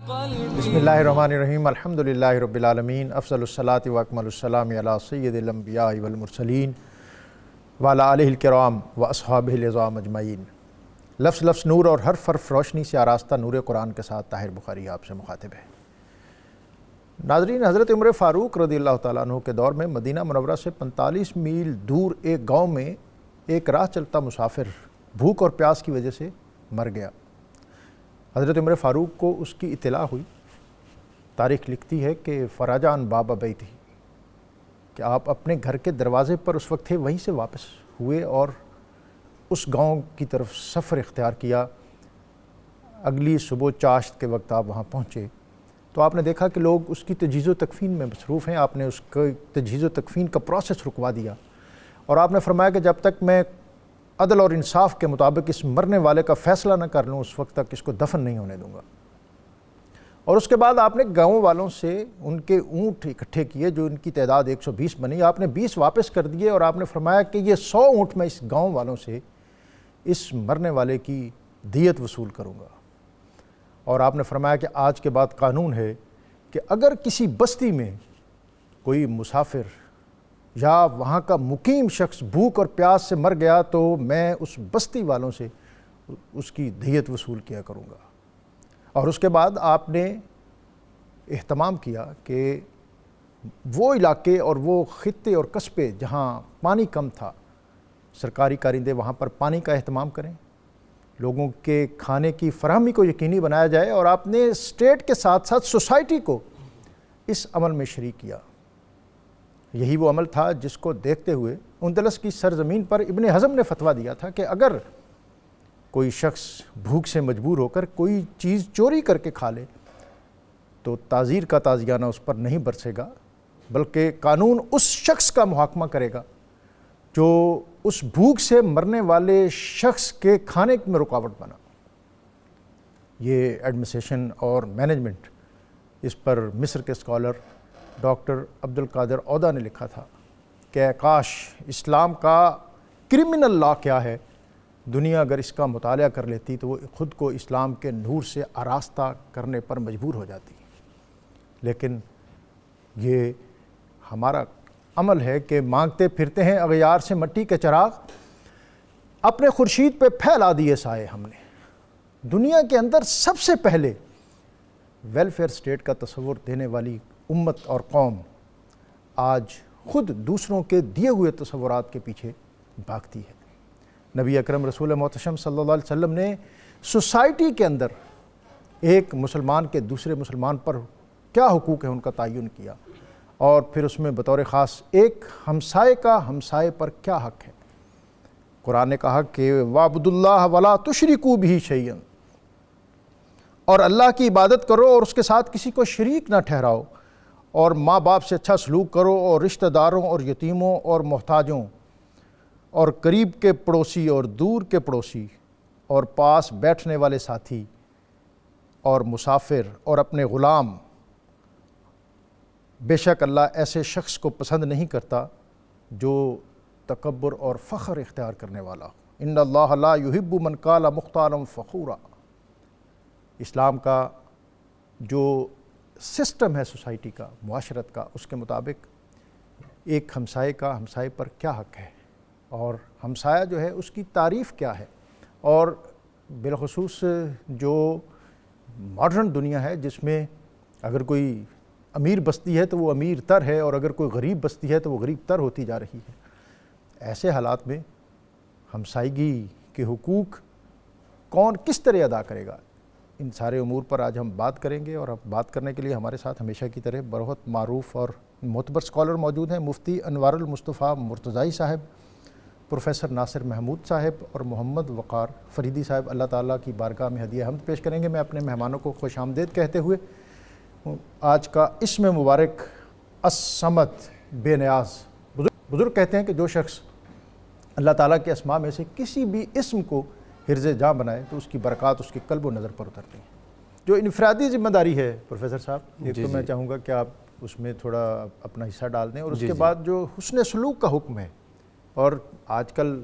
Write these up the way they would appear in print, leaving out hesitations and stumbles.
بسم اللہ الرحمن الرحیم الحمدللہ رب العالمین افضل الصلاۃ و اکمل السلام علی سید الانبیاء والمرسلین وعلی آلہ الکرام و اصحابہ العظام اجمعین۔ لفظ لفظ نور اور حرف حرف روشنی سے آراستہ نور قرآن کے ساتھ طاہر بخاری آپ سے مخاطب ہے۔ ناظرین، حضرت عمر فاروق رضی اللہ تعالیٰ عنہ کے دور میں مدینہ منورہ سے 45 میل دور ایک گاؤں میں ایک راہ چلتا مسافر بھوک اور پیاس کی وجہ سے مر گیا۔ حضرت عمر فاروق کو اس کی اطلاع ہوئی۔ تاریخ لکھتی ہے کہ فراجان باب بیتی، کہ آپ اپنے گھر کے دروازے پر اس وقت تھے، وہیں سے واپس ہوئے اور اس گاؤں کی طرف سفر اختیار کیا۔ اگلی صبح چاشت کے وقت آپ وہاں پہنچے تو آپ نے دیکھا کہ لوگ اس کی تجہیز و تکفین میں مصروف ہیں۔ آپ نے اس کی تجہیز و تکفین کا پروسیس رکوا دیا اور آپ نے فرمایا کہ جب تک میں عدل اور انصاف کے مطابق اس مرنے والے کا فیصلہ نہ کر لوں اس وقت تک اس کو دفن نہیں ہونے دوں گا۔ اور اس کے بعد آپ نے گاؤں والوں سے ان کے اونٹ اکٹھے کیے، جو ان کی تعداد 120 بنی۔ آپ نے 20 واپس کر دیے اور آپ نے فرمایا کہ یہ 100 اونٹ میں اس گاؤں والوں سے اس مرنے والے کی دیت وصول کروں گا۔ اور آپ نے فرمایا کہ آج کے بعد قانون ہے کہ اگر کسی بستی میں کوئی مسافر یا وہاں کا مقیم شخص بھوک اور پیاس سے مر گیا تو میں اس بستی والوں سے اس کی دیت وصول کیا کروں گا۔ اور اس کے بعد آپ نے اہتمام کیا کہ وہ علاقے اور وہ خطے اور قصبے جہاں پانی کم تھا، سرکاری کارندے وہاں پر پانی کا اہتمام کریں، لوگوں کے کھانے کی فراہمی کو یقینی بنایا جائے۔ اور آپ نے اسٹیٹ کے ساتھ ساتھ سوسائٹی کو اس عمل میں شریک کیا۔ یہی وہ عمل تھا جس کو دیکھتے ہوئے اندلس کی سرزمین پر ابن حزم نے فتویٰ دیا تھا کہ اگر کوئی شخص بھوک سے مجبور ہو کر کوئی چیز چوری کر کے کھا لے تو تعزیر کا تعزیانہ اس پر نہیں برسے گا، بلکہ قانون اس شخص کا محاکمہ کرے گا جو اس بھوک سے مرنے والے شخص کے کھانے میں رکاوٹ بنا۔ یہ ایڈمنسٹریشن اور مینجمنٹ، اس پر مصر کے اسکالر ڈاکٹر عبد القادر عودہ نے لکھا تھا کہ کاش اسلام کا کرمنل لا کیا ہے، دنیا اگر اس کا مطالعہ کر لیتی تو وہ خود کو اسلام کے نور سے آراستہ کرنے پر مجبور ہو جاتی۔ لیکن یہ ہمارا عمل ہے کہ مانگتے پھرتے ہیں اغیار سے مٹی کے چراغ، اپنے خورشید پہ پھیلا دیے سائے ہم نے۔ دنیا کے اندر سب سے پہلے ویلفیئر اسٹیٹ کا تصور دینے والی امت اور قوم آج خود دوسروں کے دیے ہوئے تصورات کے پیچھے بھاگتی ہے۔ نبی اکرم رسول محتشم صلی اللہ علیہ وسلم نے سوسائٹی کے اندر ایک مسلمان کے دوسرے مسلمان پر کیا حقوق ہیں ان کا تعین کیا، اور پھر اس میں بطور خاص ایک ہمسائے کا ہمسائے پر کیا حق ہے۔ قرآن نے کہا کہ وَاعْبُدُوا اللَّهَ وَلَا تُشْرِكُوا بِهِ شَيْئًا، اور اللہ کی عبادت کرو اور اس کے ساتھ کسی کو شریک نہ ٹھہراؤ، اور ماں باپ سے اچھا سلوک کرو، اور رشتہ داروں اور یتیموں اور محتاجوں اور قریب کے پڑوسی اور دور کے پڑوسی اور پاس بیٹھنے والے ساتھی اور مسافر اور اپنے غلام، بے شک اللہ ایسے شخص کو پسند نہیں کرتا جو تکبر اور فخر اختیار کرنے والا ہو۔ ان اللہ لا یحب من کان مختالا فخورا۔ اسلام کا جو سسٹم ہے سوسائٹی کا، معاشرت کا، اس کے مطابق ایک ہمسائے کا ہمسائے پر کیا حق ہے، اور ہمسایہ جو ہے اس کی تعریف کیا ہے۔ اور بالخصوص جو ماڈرن دنیا ہے جس میں اگر کوئی امیر بستی ہے تو وہ امیر تر ہے، اور اگر کوئی غریب بستی ہے تو وہ غریب تر ہوتی جا رہی ہے، ایسے حالات میں ہمسائیگی کے حقوق کون کس طرح ادا کرے گا، ان سارے امور پر آج ہم بات کریں گے۔ اور اب بات کرنے کے لیے ہمارے ساتھ ہمیشہ کی طرح بہت معروف اور معتبر اسکالر موجود ہیں، مفتی انوار المصطفیٰ مرتضائی صاحب، پروفیسر ناصر محمود صاحب اور محمد وقار فریدی صاحب۔ اللہ تعالیٰ کی بارگاہ میں ہدیہ حمد پیش کریں گے۔ میں اپنے مہمانوں کو خوش آمدید کہتے ہوئے آج کا اسم مبارک الصمد، بے نیاز، بزرگ کہتے ہیں کہ جو شخص اللہ تعالیٰ کے اسماء میں سے کسی بھی اسم کو حرز جاں بنائے تو اس کی برکات اس کے قلب و نظر پر اترتی ہیں۔ جو انفرادی ذمہ داری ہے پروفیسر صاحب، ایک تو میں چاہوں گا کہ آپ اس میں تھوڑا اپنا حصہ ڈال دیں، اور اس کے بعد جو حسن سلوک کا حکم ہے، اور آج کل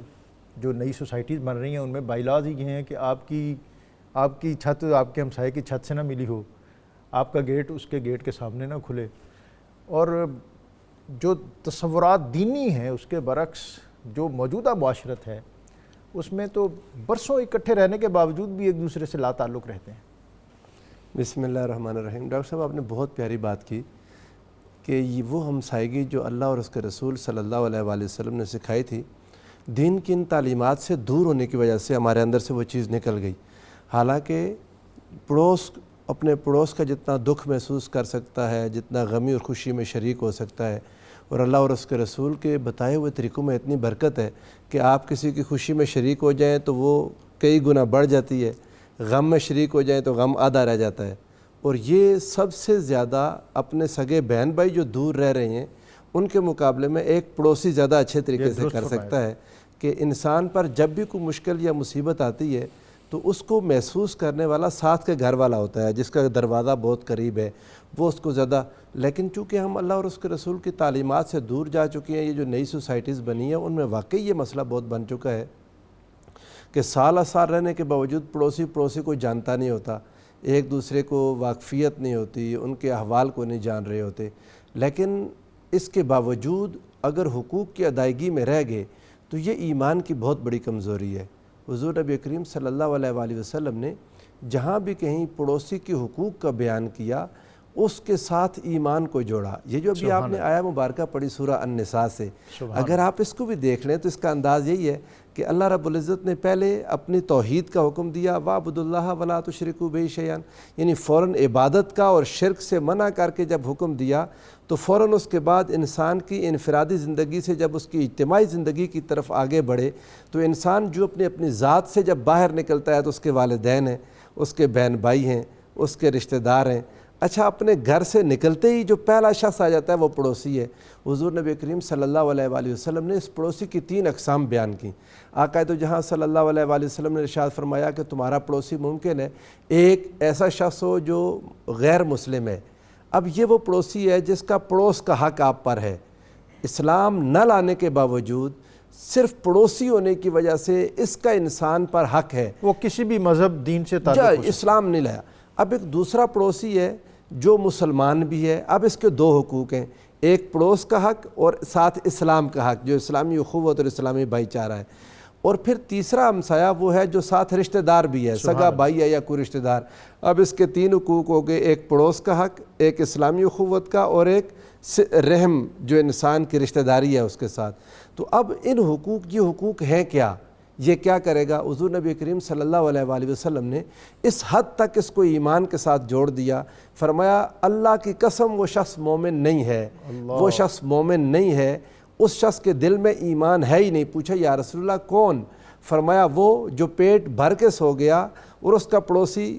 جو نئی سوسائٹیز بن رہی ہیں ان میں بائی لاز ہی یہ ہیں کہ آپ کی چھت آپ کے ہمسائے کی چھت سے نہ ملی ہو، آپ کا گیٹ اس کے گیٹ کے سامنے نہ کھلے. اور جو تصورات دینی ہیں اس کے برعکس جو موجودہ معاشرت ہے اس میں تو برسوں اکٹھے رہنے کے باوجود بھی ایک دوسرے سے لا تعلق رہتے ہیں. بسم اللہ الرحمن الرحیم. ڈاکٹر صاحب آپ نے بہت پیاری بات کی کہ یہ وہ ہمسائیگی جو اللہ اور اس کے رسول صلی اللہ علیہ وآلہ وسلم نے سکھائی تھی، دین کی ان تعلیمات سے دور ہونے کی وجہ سے ہمارے اندر سے وہ چیز نکل گئی. حالانکہ اپنے پڑوس کا جتنا دکھ محسوس کر سکتا ہے، جتنا غمی اور خوشی میں شریک ہو سکتا ہے، اور اللہ اور اس کے رسول کے بتائے ہوئے طریقوں میں اتنی برکت ہے کہ آپ کسی کی خوشی میں شریک ہو جائیں تو وہ کئی گنا بڑھ جاتی ہے، غم میں شریک ہو جائیں تو غم آدھا رہ جاتا ہے. اور یہ سب سے زیادہ اپنے سگے بہن بھائی جو دور رہ رہے ہیں ان کے مقابلے میں ایک پڑوسی زیادہ اچھے طریقے سے کر سکتا ہے کہ انسان پر جب بھی کوئی مشکل یا مصیبت آتی ہے تو اس کو محسوس کرنے والا ساتھ کے گھر والا ہوتا ہے، جس کا دروازہ بہت قریب ہے، وہ اس کو زیادہ. لیکن چونکہ ہم اللہ اور اس کے رسول کی تعلیمات سے دور جا چکے ہیں، یہ جو نئی سوسائٹیز بنی ہیں ان میں واقعی یہ مسئلہ بہت بن چکا ہے کہ سال سال رہنے کے باوجود پڑوسی کو جانتا نہیں ہوتا، ایک دوسرے کو واقفیت نہیں ہوتی، ان کے احوال کو نہیں جان رہے ہوتے. لیکن اس کے باوجود اگر حقوق کی ادائیگی میں رہ گئے تو یہ ایمان کی بہت بڑی کمزوری ہے. حضور نبی کریم صلی اللہ علیہ وآلہ وسلم نے جہاں بھی کہیں پڑوسی کے حقوق کا بیان کیا اس کے ساتھ ایمان کو جوڑا. یہ جو ابھی آپ نے آیا مبارکہ پڑھی سورہ النساء سے، اگر آپ اس کو بھی دیکھ لیں تو اس کا انداز یہی ہے کہ اللہ رب العزت نے پہلے اپنی توحید کا حکم دیا، وَاعْبُدُوا اللَّهَ وَلَا تُشْرِكُوا بِهِ شَيْئًا، یعنی فوراً عبادت کا اور شرک سے منع کر کے جب حکم دیا تو فوراً اس کے بعد انسان کی انفرادی زندگی سے جب اس کی اجتماعی زندگی کی طرف آگے بڑھے تو انسان جو اپنی ذات سے جب باہر نکلتا ہے تو اس کے والدین ہیں، اس کے بہن بھائی ہیں، اس کے رشتہ دار ہیں. اچھا، اپنے گھر سے نکلتے ہی جو پہلا شخص آ جاتا ہے وہ پڑوسی ہے. حضور نبی کریم صلی اللہ علیہ وآلہ وسلم نے اس پڑوسی کی 3 اقسام بیان کی. آقا تو جہاں صلی اللہ علیہ وآلہ وسلم نے ارشاد فرمایا کہ تمہارا پڑوسی ممکن ہے ایک ایسا شخص ہو جو غیر مسلم ہے. اب یہ وہ پڑوسی ہے جس کا پڑوس کا حق آپ پر ہے. اسلام نہ لانے کے باوجود صرف پڑوسی ہونے کی وجہ سے اس کا انسان پر حق ہے، وہ کسی بھی مذہب دین سے تعلق اسلام نہیں لایا. اب ایک دوسرا پڑوسی ہے جو مسلمان بھی ہے. اب اس کے 2 حقوق ہیں، ایک پڑوس کا حق اور ساتھ اسلام کا حق جو اسلامی اخوت اور اسلامی بھائی چارہ ہے. اور پھر تیسرا ہمسایہ وہ ہے جو ساتھ رشتہ دار بھی ہے، سگا بھائی ہے یا کوئی رشتہ دار. اب اس کے 3 حقوق ہو گئے، ایک پڑوس کا حق، ایک اسلامی اخوت کا، اور ایک رحم جو انسان کی رشتہ داری ہے اس کے ساتھ. تو اب ان حقوق، یہ حقوق ہیں کیا، یہ کیا کرے گا؟ حضور نبی کریم صلی اللہ علیہ وآلہ وسلم نے اس حد تک اس کو ایمان کے ساتھ جوڑ دیا. فرمایا اللہ کی قسم وہ شخص مومن نہیں ہے، وہ شخص مومن نہیں ہے، اس شخص کے دل میں ایمان ہے ہی نہیں. پوچھا یا رسول اللہ کون؟ فرمایا وہ جو پیٹ بھر کے سو گیا اور اس کا پڑوسی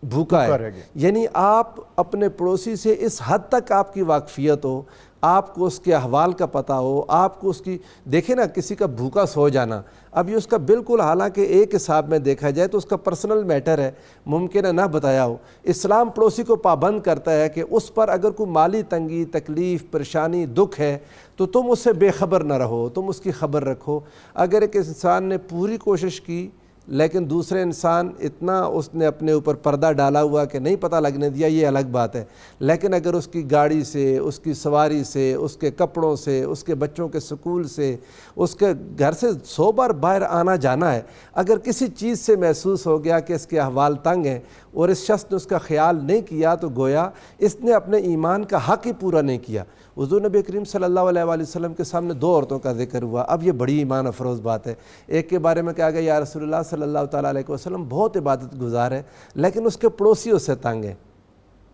بھوکا ہے. یعنی آپ اپنے پڑوسی سے اس حد تک آپ کی واقفیت ہو، آپ کو اس کے احوال کا پتہ ہو، آپ کو اس کی دیکھیں نا، کسی کا بھوکا سو جانا اب یہ اس کا بالکل، حالانکہ ایک حساب میں دیکھا جائے تو اس کا پرسنل میٹر ہے، ممکن ہے نہ بتایا ہو. اسلام پڑوسی کو پابند کرتا ہے کہ اس پر اگر کوئی مالی تنگی، تکلیف، پریشانی، دکھ ہے تو تم اس سے بے خبر نہ رہو، تم اس کی خبر رکھو. اگر ایک انسان نے پوری کوشش کی لیکن دوسرے انسان اتنا اس نے اپنے اوپر پردہ ڈالا ہوا کہ نہیں پتہ لگنے دیا، یہ الگ بات ہے. لیکن اگر اس کی گاڑی سے، اس کی سواری سے، اس کے کپڑوں سے، اس کے بچوں کے سکول سے، اس کے گھر سے 100 بار باہر آنا جانا ہے، اگر کسی چیز سے محسوس ہو گیا کہ اس کے احوال تنگ ہیں اور اس شخص نے اس کا خیال نہیں کیا تو گویا اس نے اپنے ایمان کا حق ہی پورا نہیں کیا. حضور نبی کریم صلی اللہ علیہ وآلہ وسلم کے سامنے 2 عورتوں کا ذکر ہوا. اب یہ بڑی ایمان افروز بات ہے. ایک کے بارے میں کہا گیا یا رسول اللہ صلی اللہ تعالیٰ علیہ وسلم بہت عبادت گزار ہے لیکن اس کے پڑوسی اس سے تنگ ہیں.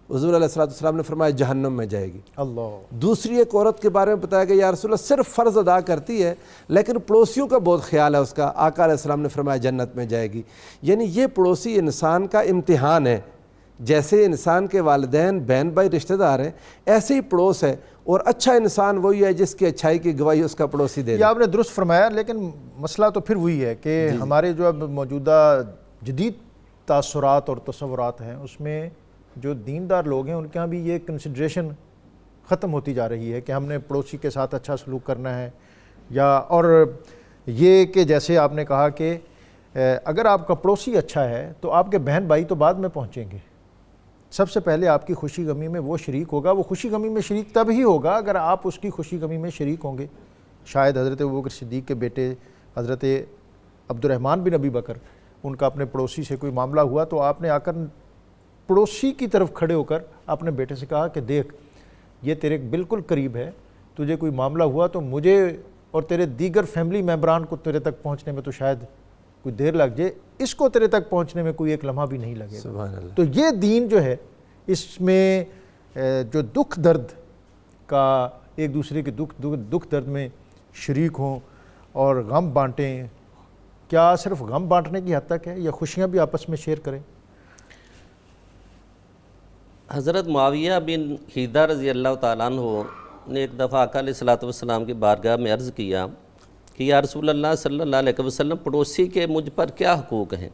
حضور علیہ السلام نے فرمایا جہنم میں جائے گی. اللہ. دوسری ایک عورت کے بارے میں بتایا گیا یا رسول اللہ صرف فرض ادا کرتی ہے لیکن پڑوسیوں کا بہت خیال ہے اس کا. آقا علیہ السلام نے فرمایا جنت میں جائے گی. یعنی یہ پڑوسی انسان کا امتحان ہے. جیسے انسان کے والدین، بہن بھائی، رشتہ دار ہیں، ایسے ہی پڑوس ہے. اور اچھا انسان وہی ہے جس کی اچھائی کی گواہی اس کا پڑوسی دے. یہ آپ نے درست فرمایا، لیکن مسئلہ تو پھر وہی ہے کہ ہمارے جو اب موجودہ جدید تاثرات اور تصورات ہیں اس میں جو دیندار لوگ ہیں ان کے ہاں بھی یہ کنسیڈریشن ختم ہوتی جا رہی ہے کہ ہم نے پڑوسی کے ساتھ اچھا سلوک کرنا ہے. یا اور یہ کہ جیسے آپ نے کہا کہ اگر آپ کا پڑوسی اچھا ہے تو آپ کے بہن بھائی تو بعد میں پہنچیں گے. سب سے پہلے آپ کی خوشی غمی میں وہ شریک ہوگا. وہ خوشی غمی میں شریک تب ہی ہوگا اگر آپ اس کی خوشی غمی میں شریک ہوں گے. شاید حضرت ابوبکر صدیق کے بیٹے حضرت عبد الرحمن بن ابی بکر، ان کا اپنے پڑوسی سے کوئی معاملہ ہوا تو آپ نے آ کر پڑوسی کی طرف کھڑے ہو کر اپنے بیٹے سے کہا کہ دیکھ یہ تیرے بالکل قریب ہے، تجھے کوئی معاملہ ہوا تو مجھے اور تیرے دیگر فیملی ممبران کو تیرے تک پہنچنے میں تو شاید کوئی دیر لگ جائے، اس کو تیرے تک پہنچنے میں کوئی ایک لمحہ بھی نہیں لگے. سبحان اللہ. تو یہ دین جو ہے اس میں جو دکھ درد کا ایک دوسرے کے دکھ درد میں شریک ہوں اور غم بانٹیں، کیا صرف غم بانٹنے کی حد تک ہے یا خوشیاں بھی آپس میں شیئر کریں؟ حضرت معاویہ بن حیدہ رضی اللہ تعالیٰ عنہ نے ایک دفعہ آقا علیہ الصلوۃ والسلام کی بارگاہ میں عرض کیا کہ یا رسول اللہ صلی اللہ علیہ وسلم پڑوسی کے مجھ پر کیا حقوق ہیں؟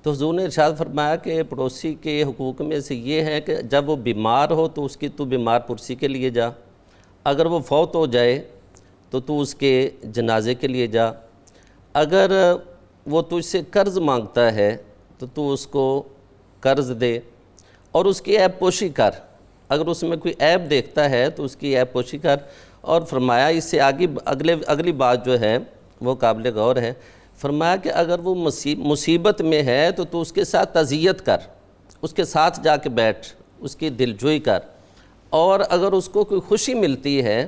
تو حضور نے ارشاد فرمایا کہ پڑوسی کے حقوق میں سے یہ ہے کہ جب وہ بیمار ہو تو اس کی تو بیمار پرسی کے لیے جا، اگر وہ فوت ہو جائے تو اس کے جنازے کے لیے جا، اگر وہ تجھ سے قرض مانگتا ہے تو اس کو قرض دے اور اس کی عیب پوشی کر، اگر اس میں کوئی عیب دیکھتا ہے تو اس کی عیب پوشی کر. اور فرمایا اس سے آگے اگلی بات جو ہے وہ قابل غور ہے، فرمایا کہ اگر وہ مصیبت میں ہے تو اس کے ساتھ تعزیت کر، اس کے ساتھ جا کے بیٹھ، اس کی دلجوئی کر، اور اگر اس کو کوئی خوشی ملتی ہے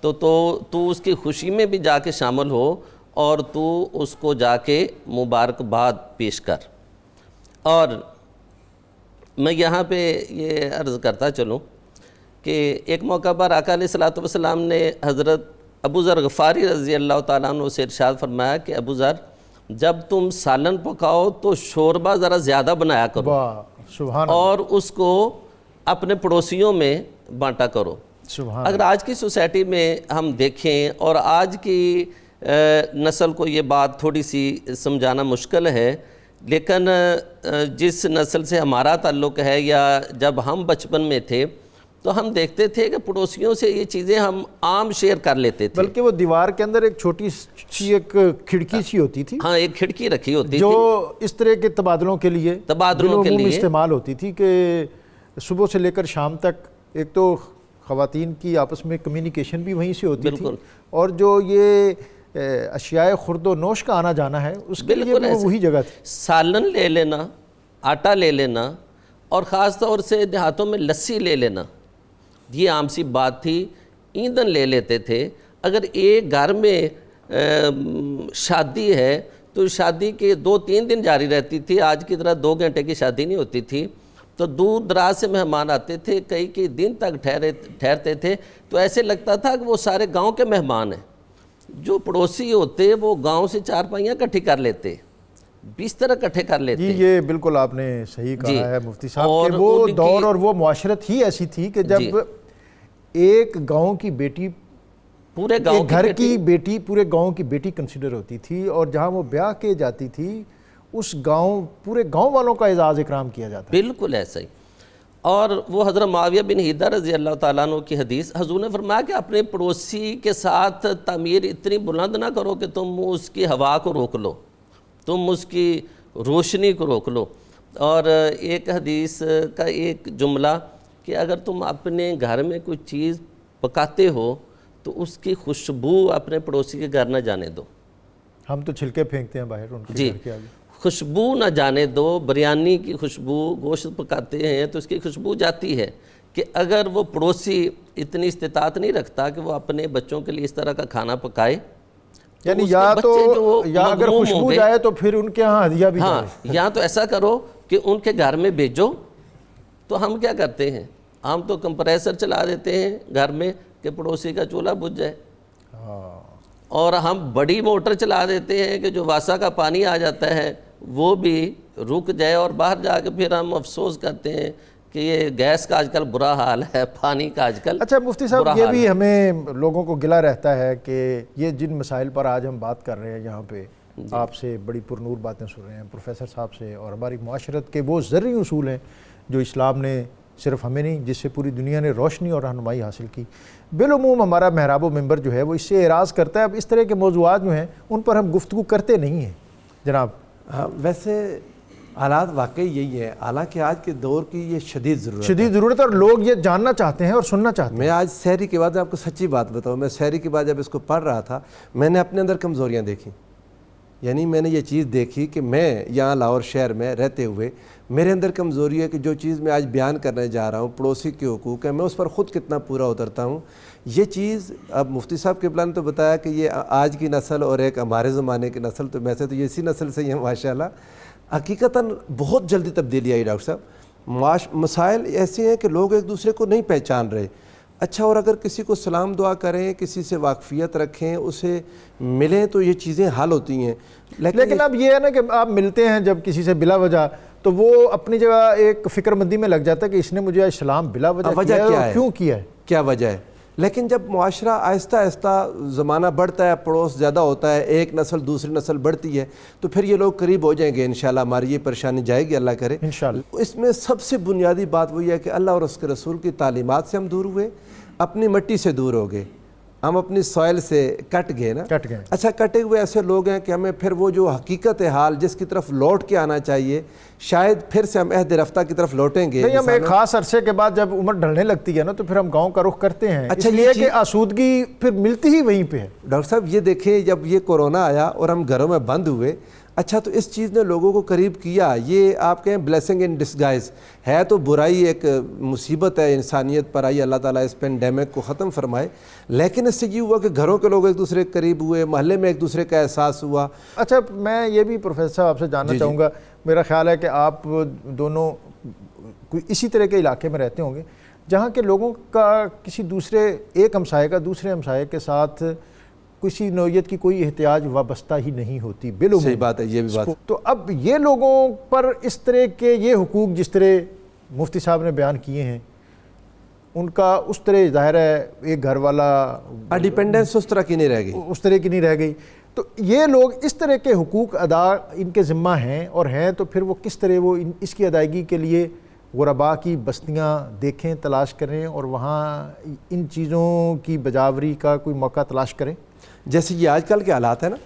تو اس کی خوشی میں بھی جا کے شامل ہو اور تو اس کو جا کے مبارکباد پیش کر. اور میں یہاں پہ یہ عرض کرتا چلوں کہ ایک موقع پر آقا علیہ الصلوۃ والسلام نے حضرت ابو ذر غفاری رضی اللہ تعالیٰ عنہ سے ارشاد فرمایا کہ ابو ذر جب تم سالن پکاؤ تو شوربہ ذرا زیادہ بنایا کرو، واہ سبحان اور اس کو اپنے پڑوسیوں میں بانٹا کرو. سبحان اگر آج کی سوسائٹی میں ہم دیکھیں اور آج کی نسل کو یہ بات تھوڑی سی سمجھانا مشکل ہے، لیکن جس نسل سے ہمارا تعلق ہے یا جب ہم بچپن میں تھے تو ہم دیکھتے تھے کہ پڑوسیوں سے یہ چیزیں ہم عام شیئر کر لیتے تھے. بلکہ وہ دیوار کے اندر ایک چھوٹی سی ایک کھڑکی سی ہوتی تھی، ہاں ایک کھڑکی رکھی ہوتی جو تھی اس طرح کے تبادلوں کے لیے بالعموم استعمال ہوتی تھی کہ صبح سے لے کر شام تک ایک تو خواتین کی آپس میں کمیونیکیشن بھی وہیں سے ہوتی تھی، اور جو یہ اشیاء خرد و نوش کا آنا جانا ہے اس کے لیے بھی وہی جگہ تھی. سالن لے لینا، آٹا لے لینا، اور خاص طور سے دیہاتوں میں لسی لے لینا، یہ عام سی بات تھی. ایندھن لے لیتے تھے. اگر ایک گھر میں شادی ہے تو شادی کے 2-3 دن جاری رہتی تھی، آج کی طرح 2 گھنٹے کی شادی نہیں ہوتی تھی. تو دور دراز سے مہمان آتے تھے، کئی دن تک ٹھہرتے تھے، تو ایسے لگتا تھا کہ وہ سارے گاؤں کے مہمان ہیں. جو پڑوسی ہوتے وہ گاؤں سے 4 پائیاں کٹھی کر لیتے، بستر اکٹھے کر لیتے. جی یہ بالکل آپ نے صحیح کہا ہے مفتی صاحب کہ وہ دور اور وہ معاشرت ہی ایسی تھی کہ جب ایک گاؤں کی بیٹی پورے گاؤں گھر کی بیٹی پورے گاؤں کی بیٹی کنسیڈر ہوتی تھی، اور جہاں وہ بیاہ کے جاتی تھی اس گاؤں پورے گاؤں والوں کا اعزاز اکرام کیا جاتا. بالکل ایسا ہی. اور وہ حضرت معاویہ بن حیدہ رضی اللہ تعالیٰ عنہ کی حدیث، حضور نے فرمایا کہ اپنے پڑوسی کے ساتھ تعمیر اتنی بلند نہ کرو کہ تم اس کی ہوا کو روک لو، تم اس کی روشنی کو روک لو. اور ایک حدیث کا ایک جملہ کہ اگر تم اپنے گھر میں کوئی چیز پکاتے ہو تو اس کی خوشبو اپنے پڑوسی کے گھر نہ جانے دو. ہم تو چھلکے پھینکتے ہیں باہر ان کے گھر کے آگے. خوشبو نہ جانے دو. بریانی کی خوشبو، گوشت پکاتے ہیں تو اس کی خوشبو جاتی ہے، کہ اگر وہ پڑوسی اتنی استطاعت نہیں رکھتا کہ وہ اپنے بچوں کے لیے اس طرح کا کھانا پکائے، یعنی یا اگر خوشبو جائے تو پھر ان کے ہاں ہدیہ بھی جائے. یا تو ایسا کرو کہ ان کے گھر میں بھیجو. تو ہم کیا کرتے ہیں، ہم تو کمپریسر چلا دیتے ہیں گھر میں کہ پڑوسی کا چولہا بجھ جائے، اور ہم بڑی موٹر چلا دیتے ہیں کہ جو واسا کا پانی آ جاتا ہے وہ بھی رک جائے، اور باہر جا کے پھر ہم افسوس کرتے ہیں کہ یہ گیس کا آج کل برا حال ہے، پانی کا آج کل. اچھا مفتی صاحب یہ بھی ہمیں لوگوں کو گلہ رہتا ہے کہ یہ جن مسائل پر آج ہم بات کر رہے ہیں یہاں پہ آپ سے بڑی پرنور باتیں سن رہے ہیں پروفیسر صاحب سے، اور ہماری معاشرت کے وہ زرعی اصول ہیں جو اسلام نے صرف ہمیں نہیں جس سے پوری دنیا نے روشنی اور رہنمائی حاصل کی. بالعموم ہمارا محراب و منبر جو ہے وہ اس سے اعراض کرتا ہے. اب اس طرح کے موضوعات جو ہیں ان پر ہم گفتگو کرتے نہیں ہیں جناب. ویسے حالات واقعی یہی ہیں، حالانکہ آج کے دور کی یہ شدید ضرورت ہے اور لوگ یہ جاننا چاہتے ہیں اور سننا چاہتے ہیں۔ میں آج سحری کے بعد آپ کو سچی بات بتاؤں، میں سحری کے بعد جب اس کو پڑھ رہا تھا میں نے اپنے اندر کمزوریاں دیکھی، یعنی میں نے یہ چیز دیکھی کہ میں یہاں لاہور شہر میں رہتے ہوئے میرے اندر کمزوری ہے کہ جو چیز میں آج بیان کرنے جا رہا ہوں، پڑوسی کے حقوق ہے، میں اس پر خود کتنا پورا اترتا ہوں۔ یہ چیز اب مفتی صاحب کے پلان تو بتایا کہ یہ آج کی نسل اور ایک ہمارے زمانے کی نسل، تو ویسے تو یہ اسی نسل سے ہی ہیں ماشاءاللہ، حقیقتاً بہت جلدی تبدیلی آئی ڈاکٹر صاحب۔ مسائل ایسے ہیں کہ لوگ ایک دوسرے کو نہیں پہچان رہے۔ اچھا، اور اگر کسی کو سلام دعا کریں، کسی سے واقفیت رکھیں، اسے ملیں تو یہ چیزیں حل ہوتی ہیں، لیکن اب یہ ہے نا کہ آپ ملتے ہیں جب کسی سے بلا وجہ، تو وہ اپنی جگہ ایک فکر مندی میں لگ جاتا ہے کہ اس نے مجھے سلام بلا وجہ کیا ہے اور کیوں کیا ہے، کیا وجہ ہے۔ لیکن جب معاشرہ آہستہ آہستہ زمانہ بڑھتا ہے، پڑوس زیادہ ہوتا ہے، ایک نسل دوسری نسل بڑھتی ہے، تو پھر یہ لوگ قریب ہو جائیں گے انشاءاللہ، ہماری یہ پریشانی جائے گی، اللہ کرے انشاءاللہ۔ اس میں سب سے بنیادی بات وہی ہے کہ اللہ اور اس کے رسول کی تعلیمات سے ہم دور ہوئے، اپنی مٹی سے دور ہو گئے، ہم اپنی سوائل سے کٹ گئے نا۔ اچھا، کٹے ہوئے ایسے لوگ ہیں کہ ہمیں پھر وہ جو حقیقت حال جس کی طرف لوٹ کے آنا چاہیے، شاید پھر سے ہم عہد رفتہ کی طرف لوٹیں گے۔ نہیں، ہم ایک خاص عرصے کے بعد جب عمر ڈھلنے لگتی ہے نا تو پھر ہم گاؤں کا رخ کرتے ہیں۔ اچھا، یہ کہ آسودگی پھر ملتی ہی وہیں پہ ہے۔ ڈاکٹر صاحب یہ دیکھیں، جب یہ کورونا آیا اور ہم گھروں میں بند ہوئے، اچھا تو اس چیز نے لوگوں کو قریب کیا، یہ آپ کہیں بلیسنگ ان ڈسگائز ہے، تو برائی ایک مصیبت ہے انسانیت پر آئی، اللہ تعالیٰ اس پینڈیمک کو ختم فرمائے، لیکن اس سے یہ ہوا کہ گھروں کے لوگ ایک دوسرے کے قریب ہوئے، محلے میں ایک دوسرے کا احساس ہوا۔ اچھا، میں یہ بھی پروفیسر صاحب آپ سے جاننا چاہوں گا، میرا خیال ہے کہ آپ دونوں کوئی اسی طرح کے علاقے میں رہتے ہوں گے جہاں کے لوگوں کا کسی دوسرے ایک ہمسائے کا دوسرے ہمسائے کے ساتھ کسی نوعیت کی کوئی احتیاج وابستہ ہی نہیں ہوتی بالعموم۔ صحیح بات ہے، یہ بھی بات۔ تو اب یہ لوگوں پر اس طرح کے یہ حقوق جس طرح مفتی صاحب نے بیان کیے ہیں، ان کا اس طرح ظاہر ہے ایک گھر والا ڈیپینڈنس اس طرح کی نہیں رہ گئی، اس طرح کی نہیں رہ گئی، تو یہ لوگ اس طرح کے حقوق ادا ان کے ذمہ ہیں اور ہیں، تو پھر وہ کس طرح وہ اس کی ادائیگی کے لیے غرباء کی بستیاں دیکھیں، تلاش کریں اور وہاں ان چیزوں کی بجاوری کا کوئی موقع تلاش کریں۔ جیسے یہ آج کل کے حالات ہیں نا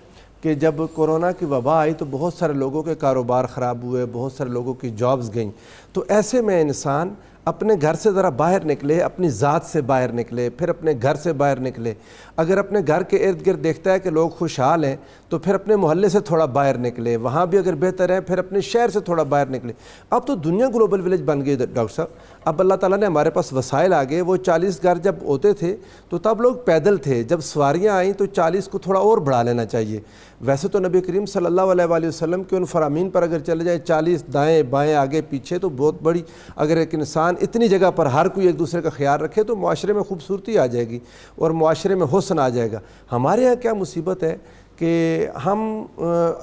کہ جب کورونا کی وبا آئی تو بہت سارے لوگوں کے کاروبار خراب ہوئے، بہت سارے لوگوں کی جابز گئیں، تو ایسے میں انسان اپنے گھر سے ذرا باہر نکلے، اپنی ذات سے باہر نکلے، پھر اپنے گھر سے باہر نکلے۔ اگر اپنے گھر کے ارد گرد دیکھتا ہے کہ لوگ خوشحال ہیں تو پھر اپنے محلے سے تھوڑا باہر نکلے، وہاں بھی اگر بہتر ہے پھر اپنے شہر سے تھوڑا باہر نکلے۔ اب تو دنیا گلوبل ولیج بن گئی ڈاکٹر صاحب، اب اللہ تعالیٰ نے ہمارے پاس وسائل آ گئے۔ وہ 40 گھر جب ہوتے تھے تو تب لوگ پیدل تھے، جب سواریاں آئیں تو 40 کو تھوڑا اور بڑھا لینا چاہیے۔ ویسے تو نبی کریم صلی اللہ علیہ وآلہ وسلم کے ان فرامین پر اگر چلے جائے 40 دائیں بائیں آگے پیچھے تو بہت بڑی، اگر ایک انسان اتنی جگہ پر ہر کوئی ایک دوسرے کا خیال رکھے تو معاشرے میں خوبصورتی آ جائے گی اور معاشرے میں حسن آ جائے گا۔ ہمارے ہاں کیا مصیبت ہے کہ ہم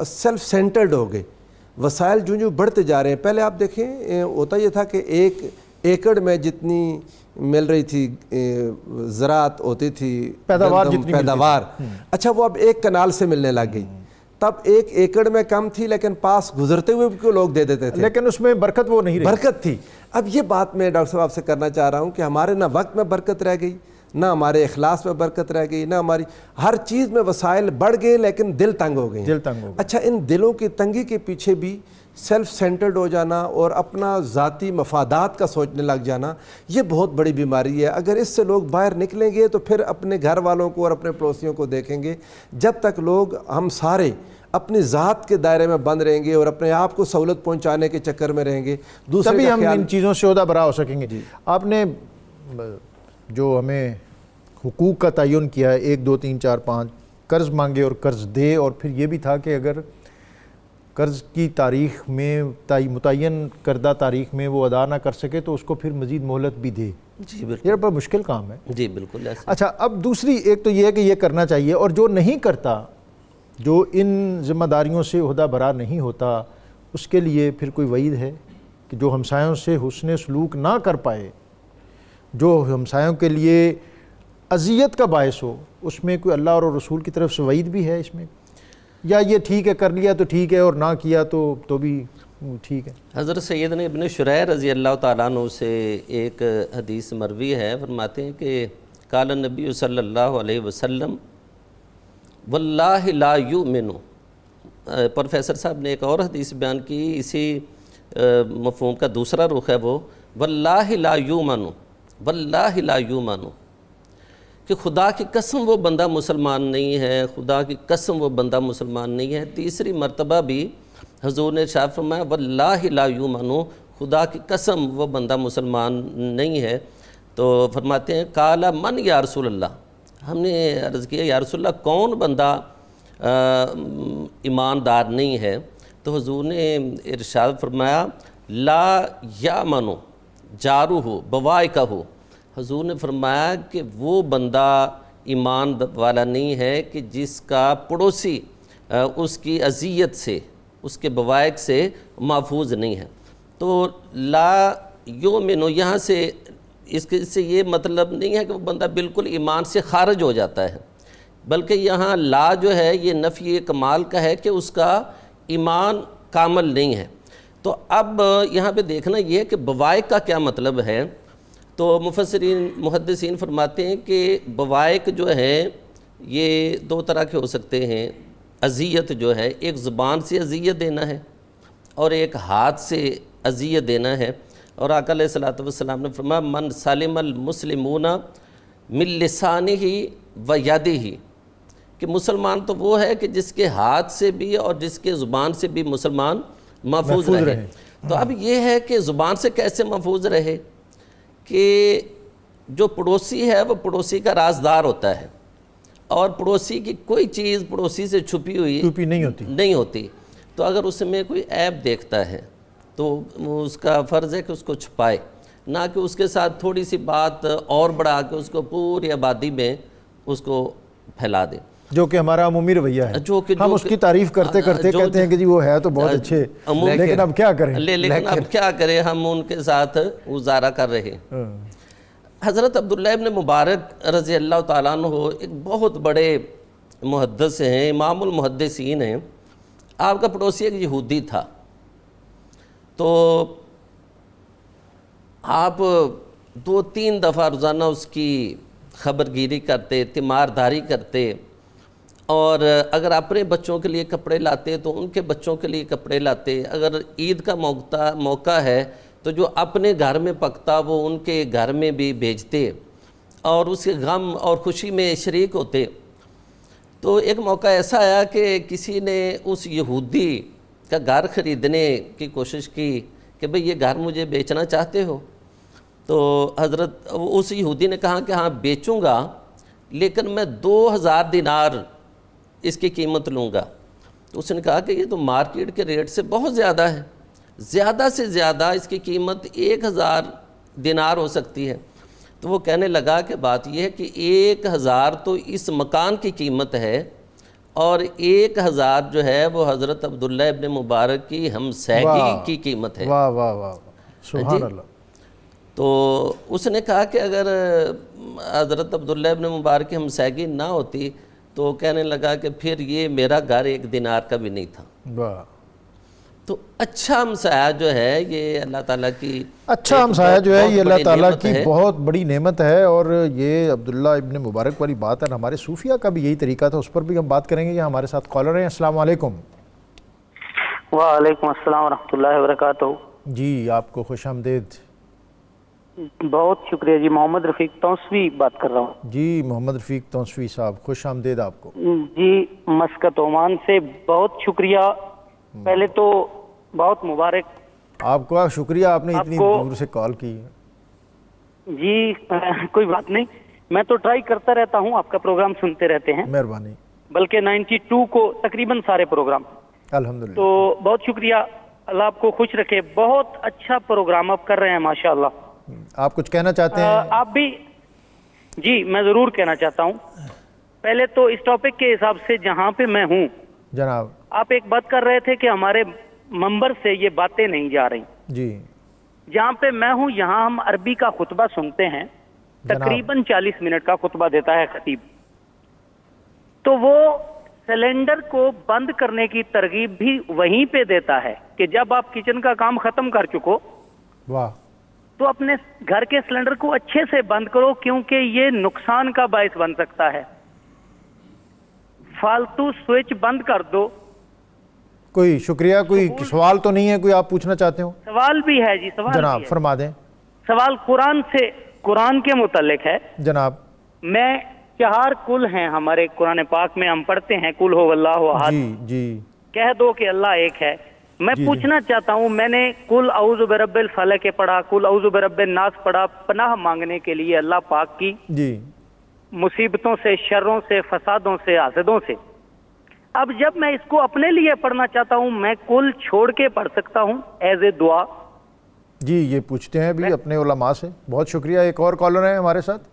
سیلف سینٹرڈ ہو گئے، وسائل جو بڑھتے جا رہے ہیں۔ پہلے آپ دیکھیں ہوتا یہ تھا کہ ایک ایکڑ میں جتنی مل رہی تھی زراعت ہوتی تھی، پیداوار، اچھا وہ اب ایک کنال سے ملنے لگ گئی۔ تب ایک ایکڑ میں کم تھی لیکن پاس گزرتے ہوئے کو لوگ دے دیتے تھے، لیکن اس میں برکت وہ نہیں رہی، برکت تھی۔ اب یہ بات میں ڈاکٹر صاحب آپ سے کرنا چاہ رہا ہوں کہ ہمارے نہ وقت میں برکت رہ گئی، نہ ہمارے اخلاص میں برکت رہ گئی، نہ ہماری ہر چیز میں وسائل بڑھ گئے لیکن دل تنگ ہو گئے، دل تنگ ہو گئے۔ اچھا، ان دلوں کی تنگی کے پیچھے بھی سیلف سینٹرڈ ہو جانا اور اپنا ذاتی مفادات کا سوچنے لگ جانا، یہ بہت بڑی بیماری ہے۔ اگر اس سے لوگ باہر نکلیں گے تو پھر اپنے گھر والوں کو اور اپنے پڑوسیوں کو دیکھیں گے۔ جب تک لوگ ہم سارے اپنی ذات کے دائرے میں بند رہیں گے اور اپنے آپ کو سہولت پہنچانے کے چکر میں رہیں گے، تبھی ہم ان چیزوں سے عہدہ برا ہو سکیں گے۔ آپ نے جو ہمیں حقوق کا تعین کیا ہے 1 2 3 4 5، قرض مانگے اور قرض دے، اور پھر یہ بھی تھا کہ اگر قرض کی تاریخ میں متعین کردہ تاریخ میں وہ ادا نہ کر سکے تو اس کو پھر مزید مہلت بھی دے۔ جی بالکل، یہ بڑا مشکل کام ہے۔ جی بالکل ایسا۔ اچھا، اب دوسری ایک تو یہ ہے کہ یہ کرنا چاہیے، اور جو نہیں کرتا، جو ان ذمہ داریوں سے عہدہ برا نہیں ہوتا، اس کے لیے پھر کوئی وعید ہے کہ جو ہمسایوں سے حسن سلوک نہ کر پائے، جو ہمسایوں کے لیے اذیت کا باعث ہو، اس میں کوئی اللہ اور رسول کی طرف سے وعید بھی ہے اس میں، یا یہ ٹھیک ہے کر لیا تو ٹھیک ہے اور نہ کیا تو بھی ٹھیک ہے؟ حضرت سیدنا ابن شریح رضی اللہ تعالیٰ عنہ سے ایک حدیث مروی ہے، فرماتے ہیں کہ قال النبی صلی اللہ علیہ وسلم واللہ لا یؤمن۔ پروفیسر صاحب نے ایک اور حدیث بیان کی اسی مفہوم کا دوسرا رخ ہے وہ واللہ لا یؤمن، واللہ لا یؤمن، کہ خدا کی قسم وہ بندہ مسلمان نہیں ہے، خدا کی قسم وہ بندہ مسلمان نہیں ہے۔ تیسری مرتبہ بھی حضور نے ارشاد فرمایا واللہ لا یؤمن، خدا کی قسم وہ بندہ مسلمان نہیں ہے۔ تو فرماتے ہیں قال من یا رسول اللہ، ہم نے عرض کیا یا رسول اللہ کون بندہ ایماندار نہیں ہے؟ تو حضور نے ارشاد فرمایا لا یامن جارہ بوائقہ، حضور نے فرمایا کہ وہ بندہ ایمان والا نہیں ہے کہ جس کا پڑوسی اس کی اذیت سے، اس کے بوائق سے محفوظ نہیں ہے۔ تو لا یؤمن یہاں سے اس سے یہ مطلب نہیں ہے کہ وہ بندہ بالکل ایمان سے خارج ہو جاتا ہے، بلکہ یہاں لا جو ہے یہ نفی کمال کا ہے کہ اس کا ایمان کامل نہیں ہے۔ تو اب یہاں پہ دیکھنا یہ ہے کہ بوائق کا کیا مطلب ہے۔ تو مفسرین محدثین فرماتے ہیں کہ بوائق جو ہے یہ دو طرح کے ہو سکتے ہیں۔ اذیت جو ہے ایک زبان سے اذیت دینا ہے اور ایک ہاتھ سے اذیت دینا ہے، اور آقا علیہ الصلوۃ والسلام نے فرمایا من سلم المسلمون من لسانہ و یدہ، کہ مسلمان تو وہ ہے کہ جس کے ہاتھ سے بھی اور جس کے زبان سے بھی مسلمان محفوظ رہے۔ تو اب یہ ہے کہ زبان سے کیسے محفوظ رہے کہ جو پڑوسی ہے وہ پڑوسی کا رازدار ہوتا ہے، اور پڑوسی کی کوئی چیز پڑوسی سے چھپی ہوئی نہیں ہوتی۔ تو اگر اس میں کوئی عیب دیکھتا ہے تو اس کا فرض ہے کہ اس کو چھپائے، نہ کہ اس کے ساتھ تھوڑی سی بات اور بڑھا کے اس کو پوری آبادی میں اس کو پھیلا دے، جو کہ ہمارا عمومی رویہ ہے۔ ہم اس کی تعریف کرتے کرتے کہتے ہیں کہ جی وہ ہے تو بہت اچھے، لیکن اب کیا کریں، لیکن اب کیا کریں، ہم ان کے ساتھ گزارا کر رہے۔ حضرت عبداللہ ابن مبارک رضی اللہ تعالیٰ عنہ ایک بہت بڑے محدث ہیں، امام المحدثین ہیں۔ آپ کا پڑوسی ایک یہودی تھا، تو آپ 2-3 دفعہ روزانہ اس کی خبر گیری کرتے، تیمارداری کرتے، اور اگر اپنے بچوں کے لیے کپڑے لاتے تو ان کے بچوں کے لیے کپڑے لاتے، اگر عید کا موقع ہے تو جو اپنے گھر میں پکتا وہ ان کے گھر میں بھی بھیجتے، اور اس کے غم اور خوشی میں شریک ہوتے۔ تو ایک موقع ایسا آیا کہ کسی نے اس یہودی کا گھر خریدنے کی کوشش کی کہ بھئی یہ گھر مجھے بیچنا چاہتے ہو؟ تو حضرت اس یہودی نے کہا کہ ہاں بیچوں گا، لیکن میں 2000 دینار اس کی قیمت لوں گا۔ تو اس نے کہا کہ یہ تو مارکیٹ کے ریٹ سے بہت زیادہ ہے، زیادہ سے زیادہ اس کی قیمت 1000 دینار ہو سکتی ہے۔ تو وہ کہنے لگا کہ بات یہ ہے کہ 1000 تو اس مکان کی قیمت ہے، اور 1000 جو ہے وہ حضرت عبداللہ ابن مبارک کی ہمسایگی کی قیمت ہے۔ واہ واہ واہ، سبحان اللہ۔ تو اس نے کہا کہ اگر حضرت عبداللہ ابن مبارک کی ہمسایگی نہ ہوتی تو کہنے لگا کہ پھر یہ میرا گھر 1 دینار کا بھی نہیں تھا۔ واہ، تو اچھا ہمسایہ جو ہے یہ اللہ تعالیٰ کی اچھا ہمسایہ جو ہے یہ اللہ تعالیٰ کی بہت بڑی نعمت ہے، اور یہ عبداللہ ابن مبارک والی بات ہے، ہمارے صوفیہ کا بھی یہی طریقہ تھا، اس پر بھی ہم بات کریں گے۔ یہ ہمارے ساتھ کالر ہیں۔ السلام علیکم۔ وعلیکم السلام ورحمۃ اللہ وبرکاتہ۔ جی آپ کو خوش آمدید۔ بہت شکریہ جی، محمد رفیق توسوی بات کر رہا ہوں۔ جی محمد رفیق توسوی صاحب، خوش آمدید آپ کو۔ جی مسقط عمان سے بہت شکریہ، پہلے تو بہت مبارک آپ کو، شکریہ آپ نے اتنی دور سے کال کی ہے۔ جی کوئی بات نہیں، میں تو ٹرائی کرتا رہتا ہوں، آپ کا پروگرام سنتے رہتے ہیں، مہربانی۔ بلکہ 92 کو تقریباً سارے پروگرام۔ الحمدللہ۔ تو بہت شکریہ، اللہ آپ کو خوش رکھے، بہت اچھا پروگرام آپ کر رہے ہیں ماشاءاللہ۔ آپ کچھ کہنا چاہتے ہیں؟ آپ بھی؟ جی میں ضرور کہنا چاہتا ہوں۔ پہلے تو اس ٹاپک کے حساب سے جہاں پہ میں ہوں جناب، آپ ایک بات کر رہے تھے کہ ہمارے منبر سے یہ باتیں نہیں جا رہی۔ جی جہاں پہ میں ہوں یہاں ہم عربی کا خطبہ سنتے ہیں، تقریباً 40 منٹ کا خطبہ دیتا ہے خطیب، تو وہ سلنڈر کو بند کرنے کی ترغیب بھی وہیں پہ دیتا ہے کہ جب آپ کچن کا کام ختم کر چکو واہ، تو اپنے گھر کے سلنڈر کو اچھے سے بند کرو، کیونکہ یہ نقصان کا باعث بن سکتا ہے۔ فالتو سوئچ بند کر دو، کوئی شکریہ، کوئی سوال تو نہیں ہے کوئی آپ پوچھنا چاہتے ہو؟ سوال بھی ہے جی، سوال جناب بھی ہے۔ فرما دیں۔ سوال قرآن کے متعلق ہے۔ جناب میں 4 کل ہیں ہمارے قرآن پاک میں، ہم پڑھتے ہیں قل هو اللہ احد، جی کہہ دو کہ اللہ ایک ہے۔ میں پوچھنا چاہتا ہوں، میں نے قل اعوذ برب الفلق پڑھا، قل اعوذ برب الناس پڑھا، پناہ مانگنے کے لیے اللہ پاک کی جی مصیبتوں سے، شروں سے، فسادوں سے، حاسدوں سے۔ اب جب میں اس کو اپنے لیے پڑھنا چاہتا ہوں، میں کل چھوڑ کے پڑھ سکتا ہوں ایز اے دعا؟ جی یہ پوچھتے ہیں بھی اپنے علماء سے۔ بہت شکریہ۔ ایک اور کالر ہیں ہمارے ساتھ۔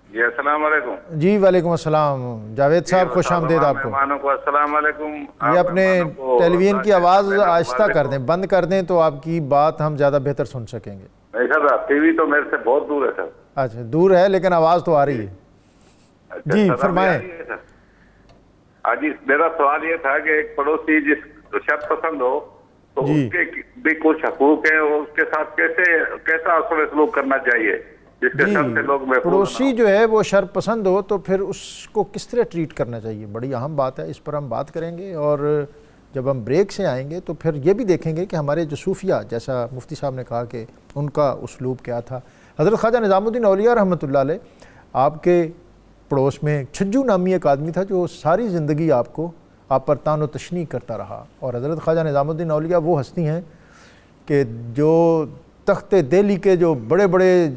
جی السلام علیکم۔ جی وعلیکم السلام، جاوید صاحب خوش آمدید آپ کو۔ مہمانوں کو السلام علیکم۔ یہ اپنے ٹیلی ویژن کی آواز آہستہ کر دیں، بند کر دیں تو آپ کی بات ہم زیادہ بہتر سن سکیں گے۔ نہیں سر، ٹی وی تو میرے سے بہت دور ہے سر۔ اچھا دور ہے لیکن آواز تو آ رہی ہے۔ جی فرمائیں۔ ہاں جی، میرا سوال یہ تھا کہ ایک پڑوسی جس شخص پسند ہو تو اس کے بھی کچھ حقوق ہیں، اس کے ساتھ کیسا اصل سلوک کرنا چاہیے جس کے سب سے لوگ محفوظ پڑوسی جو ہے وہ شر پسند ہو تو پھر اس کو کس طرح ٹریٹ کرنا چاہیے، بڑی اہم بات ہے، اس پر ہم بات کریں گے۔ اور جب ہم بریک سے آئیں گے تو پھر یہ بھی دیکھیں گے کہ ہمارے جو صوفیہ، جیسا مفتی صاحب نے کہا کہ ان کا اسلوب کیا تھا۔ حضرت خواجہ نظام الدین اولیاء رحمۃ اللہ علیہ، آپ کے پڑوس میں چھجو نامی ایک آدمی تھا جو ساری زندگی آپ پر تان و تشنیع کرتا رہا۔ اور حضرت خواجہ نظام الدین اولیاء وہ ہستی ہیں کہ جو تخت دہلی کے جو بڑے بڑے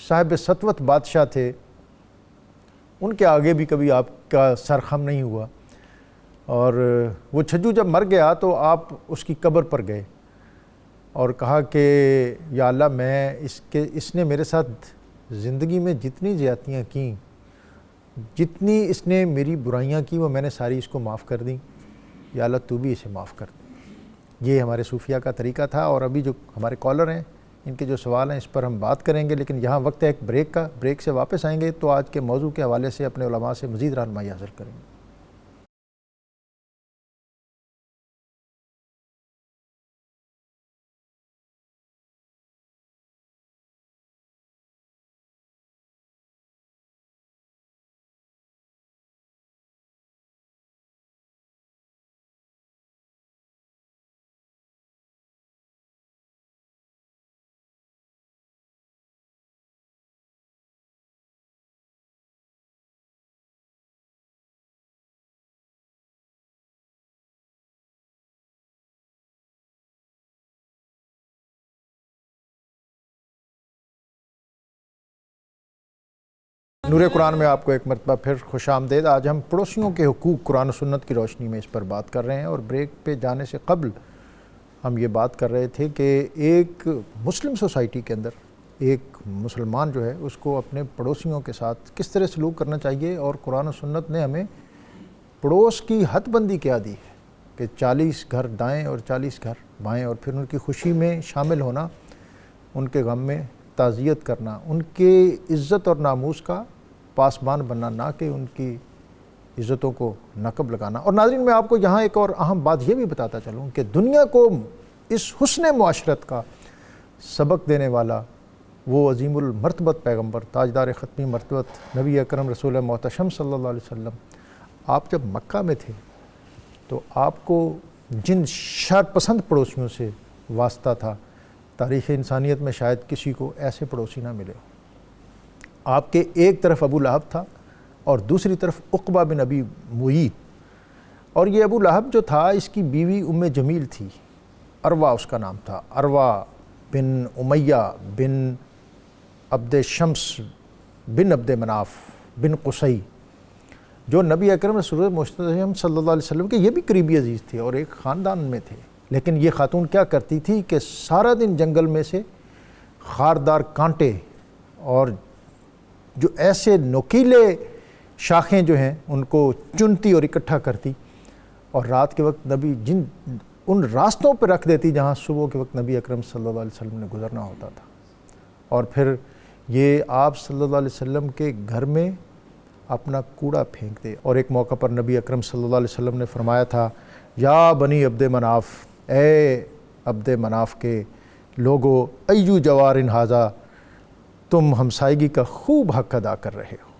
صاحب سطوت بادشاہ تھے، ان کے آگے بھی کبھی آپ کا سر خم نہیں ہوا۔ اور وہ چھجو جب مر گیا تو آپ اس کی قبر پر گئے اور کہا کہ یا اللہ، میں اس نے میرے ساتھ زندگی میں جتنی زیادتیاں کیں، جتنی اس نے میری برائیاں کی، وہ میں نے ساری اس کو معاف کر دیں، یا اللہ تو بھی اسے معاف کر دیں۔ یہ ہمارے صوفیہ کا طریقہ تھا۔ اور ابھی جو ہمارے کالر ہیں، ان کے جو سوال ہیں اس پر ہم بات کریں گے، لیکن یہاں وقت ہے ایک بریک کا۔ بریک سے واپس آئیں گے تو آج کے موضوع کے حوالے سے اپنے علماء سے مزید رہنمائی حاصل کریں گے۔ نور قرآن میں آپ کو ایک مرتبہ پھر خوش آمدید۔ آج ہم پڑوسیوں کے حقوق قرآن و سنت کی روشنی میں اس پر بات کر رہے ہیں، اور بریک پہ جانے سے قبل ہم یہ بات کر رہے تھے کہ ایک مسلم سوسائٹی کے اندر ایک مسلمان جو ہے اس کو اپنے پڑوسیوں کے ساتھ کس طرح سلوک کرنا چاہیے، اور قرآن و سنت نے ہمیں پڑوس کی حد بندی کیا دی ہے کہ 40 گھر دائیں اور 40 گھر بائیں، اور پھر ان کی خوشی میں شامل ہونا، ان کے غم میں تعزیت کرنا، ان کے عزت اور ناموس کا پاسبان بننا، نہ کہ ان کی عزتوں کو نقب لگانا۔ اور ناظرین، میں آپ کو یہاں ایک اور اہم بات یہ بھی بتاتا چلوں کہ دنیا کو اس حسن معاشرت کا سبق دینے والا وہ عظیم المرتبت پیغمبر، تاجدار ختمی مرتبت نبی اکرم رسول محتشم صلی اللہ علیہ وسلم، آپ جب مکہ میں تھے تو آپ کو جن شر پسند پڑوسیوں سے واسطہ تھا، تاریخ انسانیت میں شاید کسی کو ایسے پڑوسی نہ ملے ہو۔ آپ کے ایک طرف ابو لہب تھا اور دوسری طرف عقبہ بن ابی معیط، اور یہ ابو لہب جو تھا اس کی بیوی ام جمیل تھی، عروہ اس کا نام تھا، عروہ بن امیہ بن عبد شمس بن عبد مناف بن قصی، جو نبی اکرم رسول اللہ صلی اللہ علیہ وسلم کے یہ بھی قریبی عزیز تھے اور ایک خاندان میں تھے۔ لیکن یہ خاتون کیا کرتی تھی کہ سارا دن جنگل میں سے خاردار کانٹے اور جو ایسے نوکیلے شاخیں جو ہیں ان کو چنتی اور اکٹھا کرتی، اور رات کے وقت نبی ان راستوں پہ رکھ دیتی جہاں صبح کے وقت نبی اکرم صلی اللہ علیہ وسلم نے گزرنا ہوتا تھا، اور پھر یہ آپ صلی اللہ علیہ وسلم کے گھر میں اپنا کوڑا پھینک دے۔ اور ایک موقع پر نبی اکرم صلی اللہ علیہ وسلم نے فرمایا تھا، یا بنی عبد مناف، اے عبد مناف کے لوگو، ایو جوارن ھذا، تم ہمسائیگی کا خوب حق ادا کر رہے ہو۔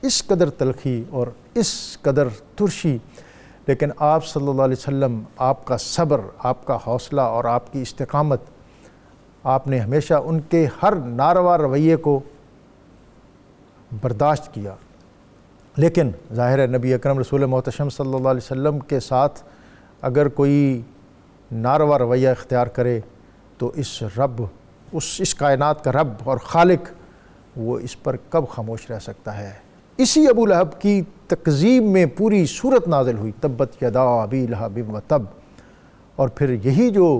اس قدر تلخی اور اس قدر ترشی لیکن آپ صلی اللہ علیہ وسلم، آپ کا صبر، آپ کا حوصلہ اور آپ کی استقامت، آپ نے ہمیشہ ان کے ہر ناروا رویے کو برداشت کیا۔ لیکن ظاہر ہے نبی اکرم رسول محتشم صلی اللہ علیہ وسلم کے ساتھ اگر کوئی ناروا رویہ اختیار کرے تو اس کائنات کا رب اور خالق وہ اس پر کب خاموش رہ سکتا ہے۔ اسی ابو لہب کی تکذیب میں پوری صورت نازل ہوئی، تبت یدا ابی لہب و تب، اور پھر یہی جو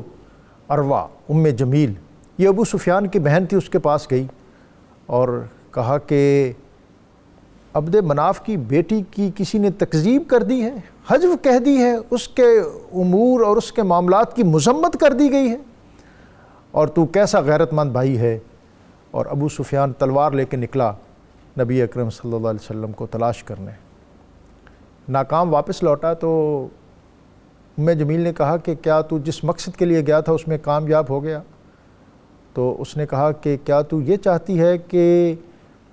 عروہ ام جمیل، یہ ابو سفیان کی بہن تھی، اس کے پاس گئی اور کہا کہ عبد مناف کی بیٹی کی کسی نے تکذیب کر دی ہے، حجو کہہ دی ہے، اس کے امور اور اس کے معاملات کی مذمت کر دی گئی ہے، اور تو کیسا غیرت مند بھائی ہے۔ اور ابو سفیان تلوار لے کے نکلا نبی اکرم صلی اللہ علیہ وسلم کو تلاش کرنے، ناکام واپس لوٹا تو ام جمیل نے کہا کہ کیا تو جس مقصد کے لیے گیا تھا اس میں کامیاب ہو گیا؟ تو اس نے کہا کہ کیا تو یہ چاہتی ہے کہ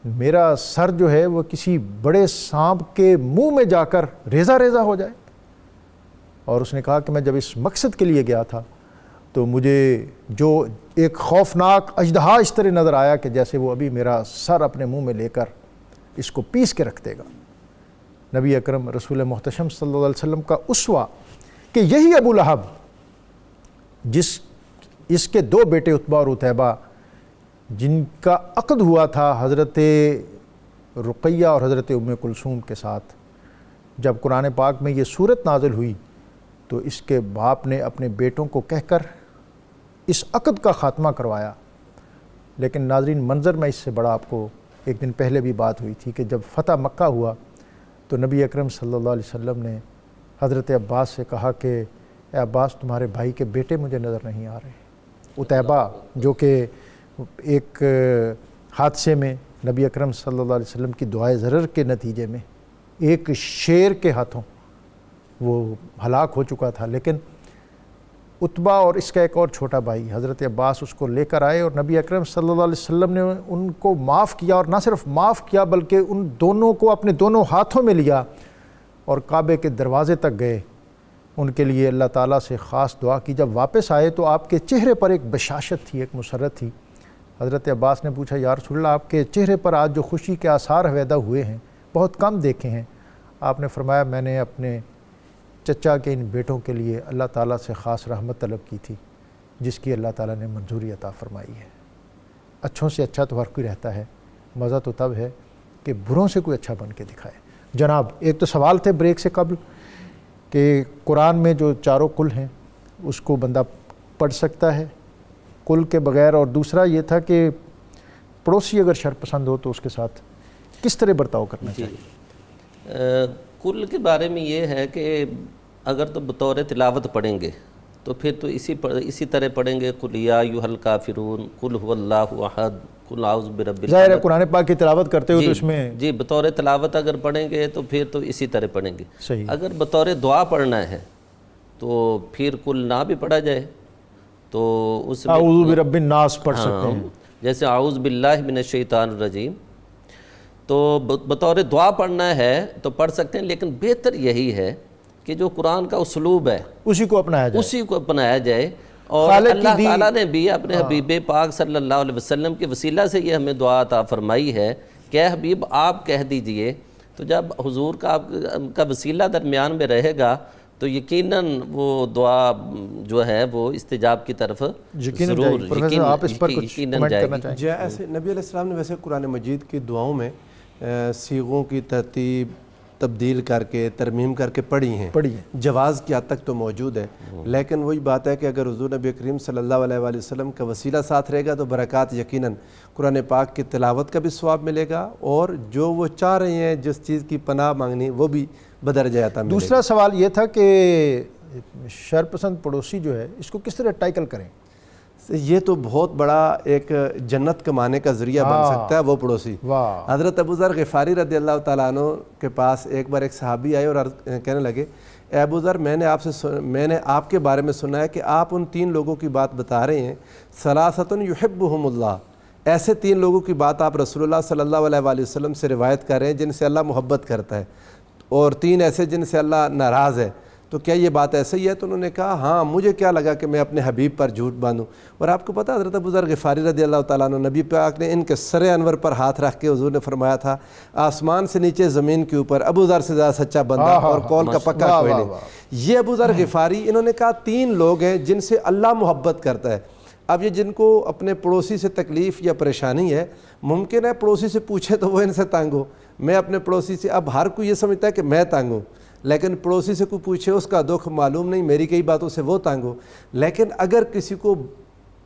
میرا سر جو ہے وہ کسی بڑے سانپ کے منہ میں جا کر ریزہ ریزہ ہو جائے؟ اور اس نے کہا کہ میں جب اس مقصد کے لیے گیا تھا تو مجھے جو ایک خوفناک اژدہا اس طرح نظر آیا کہ جیسے وہ ابھی میرا سر اپنے منہ میں لے کر اس کو پیس کے رکھ دے گا۔ نبی اکرم رسول محتشم صلی اللہ علیہ وسلم کا اسوہ کہ یہی ابو لہب اس کے دو بیٹے عتبہ اور عتیبہ جن کا عقد ہوا تھا حضرت رقیہ اور حضرت ام کلثوم کے ساتھ، جب قرآن پاک میں یہ صورت نازل ہوئی تو اس کے باپ نے اپنے بیٹوں کو کہہ کر اس عقد کا خاتمہ کروایا۔ لیکن ناظرین، منظر میں اس سے بڑا آپ کو ایک دن پہلے بھی بات ہوئی تھی کہ جب فتح مکہ ہوا تو نبی اکرم صلی اللہ علیہ وسلم نے حضرت عباس سے کہا کہ اے عباس، تمہارے بھائی کے بیٹے مجھے نظر نہیں آ رہے۔ عتیبہ جو کہ ایک حادثے میں نبی اکرم صلی اللہ علیہ وسلم کی دعائے ضرر کے نتیجے میں ایک شیر کے ہاتھوں وہ ہلاک ہو چکا تھا، لیکن عتبہ اور اس کا ایک اور چھوٹا بھائی حضرت عباس اس کو لے کر آئے اور نبی اکرم صلی اللہ علیہ وسلم نے ان کو معاف کیا، اور نہ صرف معاف کیا بلکہ ان دونوں کو اپنے دونوں ہاتھوں میں لیا اور کعبے کے دروازے تک گئے، ان کے لیے اللہ تعالیٰ سے خاص دعا کی۔ جب واپس آئے تو آپ کے چہرے پر ایک بشاشت تھی، ایک مسرت تھی۔ حضرت عباس نے پوچھا یا رسول اللہ، آپ کے چہرے پر آج جو خوشی کے آثار ہویدہ ہوئے ہیں بہت کم دیکھے ہیں۔ آپ نے فرمایا میں نے اپنے چچا کے ان بیٹوں کے لیے اللہ تعالیٰ سے خاص رحمت طلب کی تھی، جس کی اللہ تعالیٰ نے منظوری عطا فرمائی ہے۔ اچھوں سے اچھا تو ہر کوئی رہتا ہے، مزہ تو تب ہے کہ بروں سے کوئی اچھا بن کے دکھائے۔ جناب، ایک تو سوال تھے بریک سے قبل کہ قرآن میں جو چاروں کل ہیں اس کو بندہ پڑھ سکتا ہے کل کے بغیر، اور دوسرا یہ تھا کہ پڑوسی اگر شر پسند ہو تو اس کے ساتھ کس طرح برتاؤ کرنا چاہیے؟ کل کے بارے میں یہ ہے کہ اگر تو بطور تلاوت پڑھیں گے تو پھر تو اسی طرح پڑھیں گے قل یا ایھا الکافرون، قل ھو اللہ احد، قل اعوذ برب الفلق۔ ظاہر ہے قرآن پاک کی تلاوت کرتے ہو تو اس میں جی بطور تلاوت اگر پڑھیں گے تو پھر تو اسی طرح پڑھیں گے۔ صحیح۔ اگر بطور دعا پڑھنا ہے تو پھر قل نہ بھی پڑھا جائے تو اس میں اعوذ برب الناس پڑھ سکتے ہیں، جیسے اعوذ باللہ من الشیطان الرجیم، تو بطور دعا پڑھنا ہے تو پڑھ سکتے ہیں، لیکن بہتر یہی ہے کہ جو قرآن کا اسلوب ہے اسی کو اپنایا جائے، اسی کو اپنایا جائے۔ اور اللہ تعالیٰ نے بھی اپنے حبیب پاک صلی اللہ علیہ وسلم کے وسیلہ سے یہ ہمیں دعا عطا فرمائی ہے کہ اے حبیب آپ کہہ دیجئے، تو جب حضور کا وسیلہ درمیان میں رہے گا تو یقیناً وہ دعا جو ہے وہ استجاب کی طرف ضرور یقیناً جائے گی۔ جی، ایسے نبی علیہ السلام نے ویسے قرآن مجید کی دعاؤں میں صیغوں کی ترتیب تبدیل کر کے ترمیم کر کے پڑھی ہیں، جواز کی حد تک تو موجود ہے، لیکن وہی بات ہے کہ اگر حضور نبی کریم صلی اللہ علیہ وآلہ وسلم کا وسیلہ ساتھ رہے گا تو برکات یقیناً قرآن پاک کی تلاوت کا بھی ثواب ملے گا، اور جو وہ چاہ رہے ہیں جس چیز کی پناہ مانگنی وہ بھی بدرجہ عطا ملے گا۔ دوسرا سوال یہ تھا کہ شر پسند پڑوسی جو ہے اس کو کس طرح ٹائکل کریں؟ یہ تو بہت بڑا ایک جنت کمانے کا ذریعہ بن سکتا ہے وہ پڑوسی۔ حضرت ابو ذر غفاری رضی اللہ تعالیٰ عنہ کے پاس ایک بار ایک صحابی آئے اور کہنے لگے اے ابو ذر، میں نے آپ کے بارے میں سنا ہے کہ آپ ان 3 لوگوں کی بات بتا رہے ہیں، ثلاثۃ یحبہم اللہ، ایسے 3 لوگوں کی بات آپ رسول اللہ صلی اللہ علیہ وآلہ وسلم سے روایت کر رہے ہیں جن سے اللہ محبت کرتا ہے، اور 3 ایسے جن سے اللہ ناراض ہے، تو کیا یہ بات ایسے ہی ہے؟ تو انہوں نے کہا ہاں، مجھے کیا لگا کہ میں اپنے حبیب پر جھوٹ باندھوں۔ اور آپ کو پتہ حضرت ابو ذر غفاری رضی اللہ تعالیٰ عنہ، نبی پاک نے ان کے سر انور پر ہاتھ رکھ کے حضور نے فرمایا تھا آسمان سے نیچے زمین کے اوپر ابو ذر سے زیادہ سچا بندہ اور قول کا پکا کوئی نہیں۔ یہ ابو ذر غفاری، انہوں نے کہا 3 لوگ ہیں جن سے اللہ محبت کرتا ہے۔ اب یہ جن کو اپنے پڑوسی سے تکلیف یا پریشانی ہے، ممکن ہے پڑوسی سے پوچھے تو وہ ان سے تنگ ہو، میں اپنے پڑوسی سے، اب ہر کوئی یہ سمجھتا ہے کہ میں تنگ ہوں، لیکن پڑوسی سے کوئی پوچھے اس کا دکھ معلوم نہیں، میری کئی باتوں سے وہ تنگ ہو۔ لیکن اگر کسی کو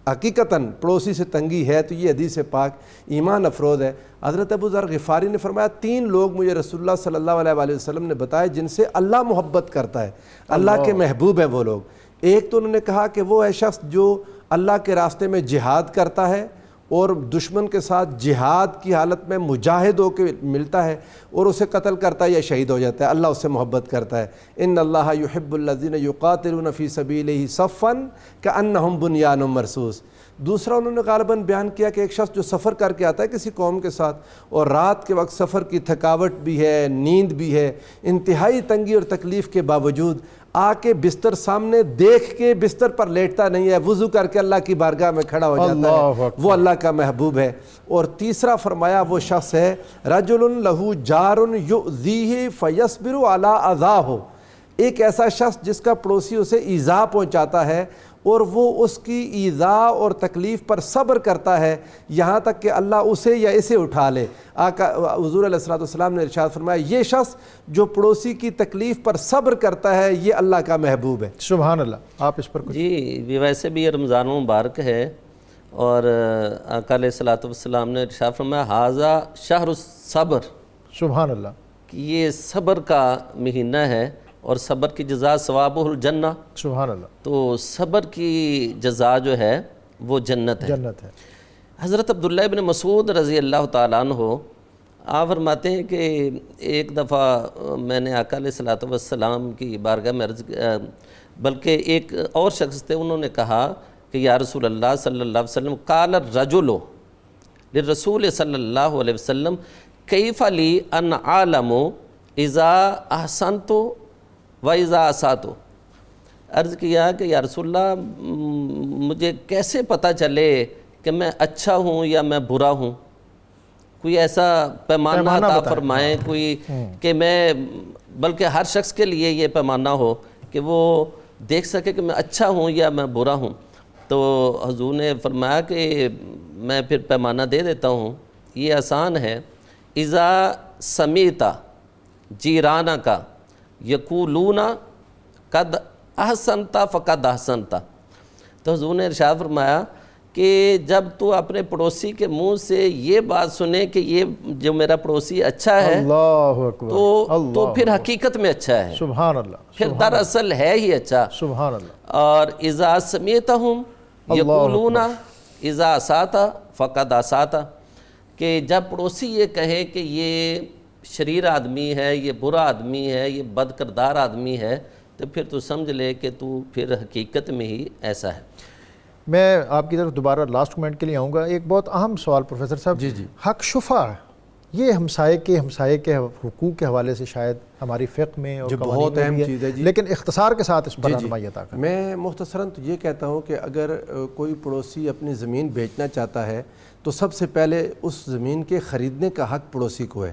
حقیقتاً پڑوسی سے تنگی ہے تو یہ حدیث پاک ایمان افروز ہے۔ حضرت ابو ذر غفاری نے فرمایا 3 لوگ مجھے رسول اللہ صلی اللہ علیہ وآلہ وسلم نے بتائے جن سے اللہ محبت کرتا ہے، اللہ کے محبوب ہیں وہ لوگ۔ ایک تو انہوں نے کہا کہ وہ ہے شخص جو اللہ کے راستے میں جہاد کرتا ہے اور دشمن کے ساتھ جہاد کی حالت میں مجاہد ہو کے ملتا ہے اور اسے قتل کرتا ہے یا شہید ہو جاتا ہے، اللہ اس سے محبت کرتا ہے۔ ان اللہ یحب الذین یقاتلون فی سبیلہ صفا کأنہم بنیان مرصوص۔ دوسرا انہوں نے غالباً بیان کیا کہ ایک شخص جو سفر کر کے آتا ہے کسی قوم کے ساتھ اور رات کے وقت سفر کی تھکاوٹ بھی ہے، نیند بھی ہے، انتہائی تنگی اور تکلیف کے باوجود آ کے بستر سامنے دیکھ کے بستر پر لیٹتا نہیں ہے، وضو کر کے اللہ کی بارگاہ میں کھڑا ہو جاتا ہے، وہ اللہ کا محبوب ہے۔ اور تیسرا فرمایا وہ شخص ہے رجل لہ جار یؤذیہ فیصبر علی اذاہ، ایک ایسا شخص جس کا پڑوسی اسے ایذا پہنچاتا ہے اور وہ اس کی ایذا اور تکلیف پر صبر کرتا ہے یہاں تک کہ اللہ اسے یا اسے اٹھا لے۔ آقا حضور علیہ السلام نے ارشاد فرمایا یہ شخص جو پڑوسی کی تکلیف پر صبر کرتا ہے یہ اللہ کا محبوب ہے۔ سبحان اللہ۔ آپ اس پر کچھ؟ جی ویسے بھی یہ رمضان مبارک ہے اور آقا علیہ السلام نے ارشاد فرمایا ھذا شہر الصبر، سبحان اللہ، کہ یہ صبر کا مہینہ ہے اور صبر کی جزا ثوابہ الجنہ، سبحان اللہ، تو صبر کی جزا جو ہے وہ جنت ہے۔ جنت ہے۔ حضرت عبداللہ ابن مسعود رضی اللہ تعالیٰ عنہ آپ فرماتے ہیں کہ ایک دفعہ میں نے آقا علیہ السلام کی بارگاہ میں عرض، بلکہ ایک اور شخص تھے، انہوں نے کہا کہ یا رسول اللہ صلی اللہ علیہ وسلم قال الرجل للرسول صلی اللہ علیہ وسلم کیف لی ان اعلم اذا احسنت و اذا اسأت، عرض کیا کہ یا رسول اللہ مجھے کیسے پتہ چلے کہ میں اچھا ہوں یا میں برا ہوں، کوئی ایسا پیمانہ عطا فرمائیں کوئی کہ میں، بلکہ ہر شخص کے لیے یہ پیمانہ ہو کہ وہ دیکھ سکے کہ میں اچھا ہوں یا میں برا ہوں۔ تو حضور نے فرمایا کہ میں پھر پیمانہ دے دیتا ہوں، یہ آسان ہے، اذا سمیت جیرانک یقولون قد احسنت فقد احسنت، تو حضور نے ارشاد فرمایا کہ جب تو اپنے پڑوسی کے منہ سے یہ بات سنے کہ یہ جو میرا پڑوسی اچھا ہے اللہ اکبر، تو پھر حقیقت میں اچھا ہے، سبحان اللہ، پھر دراصل ہے ہی اچھا۔ سبحان اللہ۔ اور اذا سمیتہم یقولون اذا اسأت فقد اسأت، کہ جب پڑوسی یہ کہے کہ یہ شریر آدمی ہے، یہ برا آدمی ہے، یہ بد کردار آدمی ہے، تو پھر تو سمجھ لے کہ تو پھر حقیقت میں ہی ایسا ہے۔ میں آپ کی طرف دوبارہ لاسٹ کمنٹ کے لیے آؤں گا۔ ایک بہت اہم سوال پروفیسر صاحب، جی حق شفا، یہ ہمسائے کے حقوق کے حوالے سے شاید ہماری فقہ میں اور جو قوانین بہت میں اہم بھی ہے، چیز ہے جی، لیکن اختصار کے ساتھ اس پر رہنمائی عطا کریں۔ میں مختصراً تو یہ کہتا ہوں کہ اگر کوئی پڑوسی اپنی زمین بیچنا چاہتا ہے تو سب سے پہلے اس زمین کے خریدنے کا حق پڑوسی کو ہے،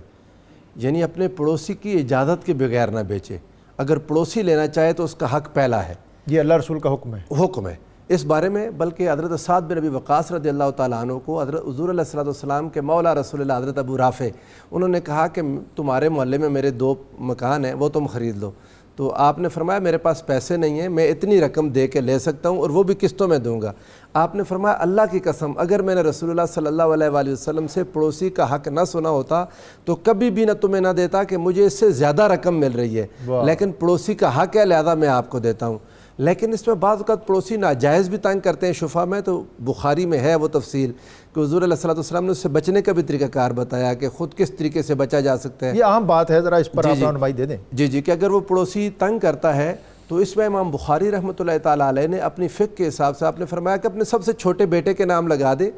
یعنی اپنے پڑوسی کی اجازت کے بغیر نہ بیچے، اگر پڑوسی لینا چاہے تو اس کا حق پہلا ہے، یہ اللہ رسول کا حکم ہے اس بارے میں۔ بلکہ حضرت سعد بن ابی وقاص رضی اللہ تعالیٰ عنہ کو حضرت حضور علیہ السلام کے مولا رسول اللہ حضرت ابو رافع، انہوں نے کہا کہ تمہارے محلے میں میرے 2 مکان ہیں، وہ تم خرید لو، تو آپ نے فرمایا میرے پاس پیسے نہیں ہیں، میں اتنی رقم دے کے لے سکتا ہوں اور وہ بھی قسطوں میں دوں گا۔ آپ نے فرمایا اللہ کی قسم اگر میں نے رسول اللہ صلی اللہ علیہ وآلہ وسلم سے پڑوسی کا حق نہ سنا ہوتا تو کبھی بھی نہ تمہیں نہ دیتا کہ مجھے اس سے زیادہ رقم مل رہی ہے، لیکن پڑوسی کا حق ہے لہذا میں آپ کو دیتا ہوں۔ لیکن اس میں بعض اوقات پڑوسی ناجائز بھی تنگ کرتے ہیں شفا میں، تو بخاری میں ہے وہ تفصیل کہ حضور علیہ السلام نے اس سے بچنے کا بھی طریقہ کار بتایا کہ خود کس طریقے سے بچا جا سکتا ہے۔ یہ اہم بات ہے، ذرا اس پر آپ رہنمائی دے دیں۔ جی کہ اگر وہ پڑوسی تنگ کرتا ہے تو اس میں امام بخاری رحمۃ اللہ تعالیٰ علیہ نے اپنی فقہ کے حساب سے آپ نے فرمایا کہ اپنے سب سے چھوٹے بیٹے کے نام لگا دے،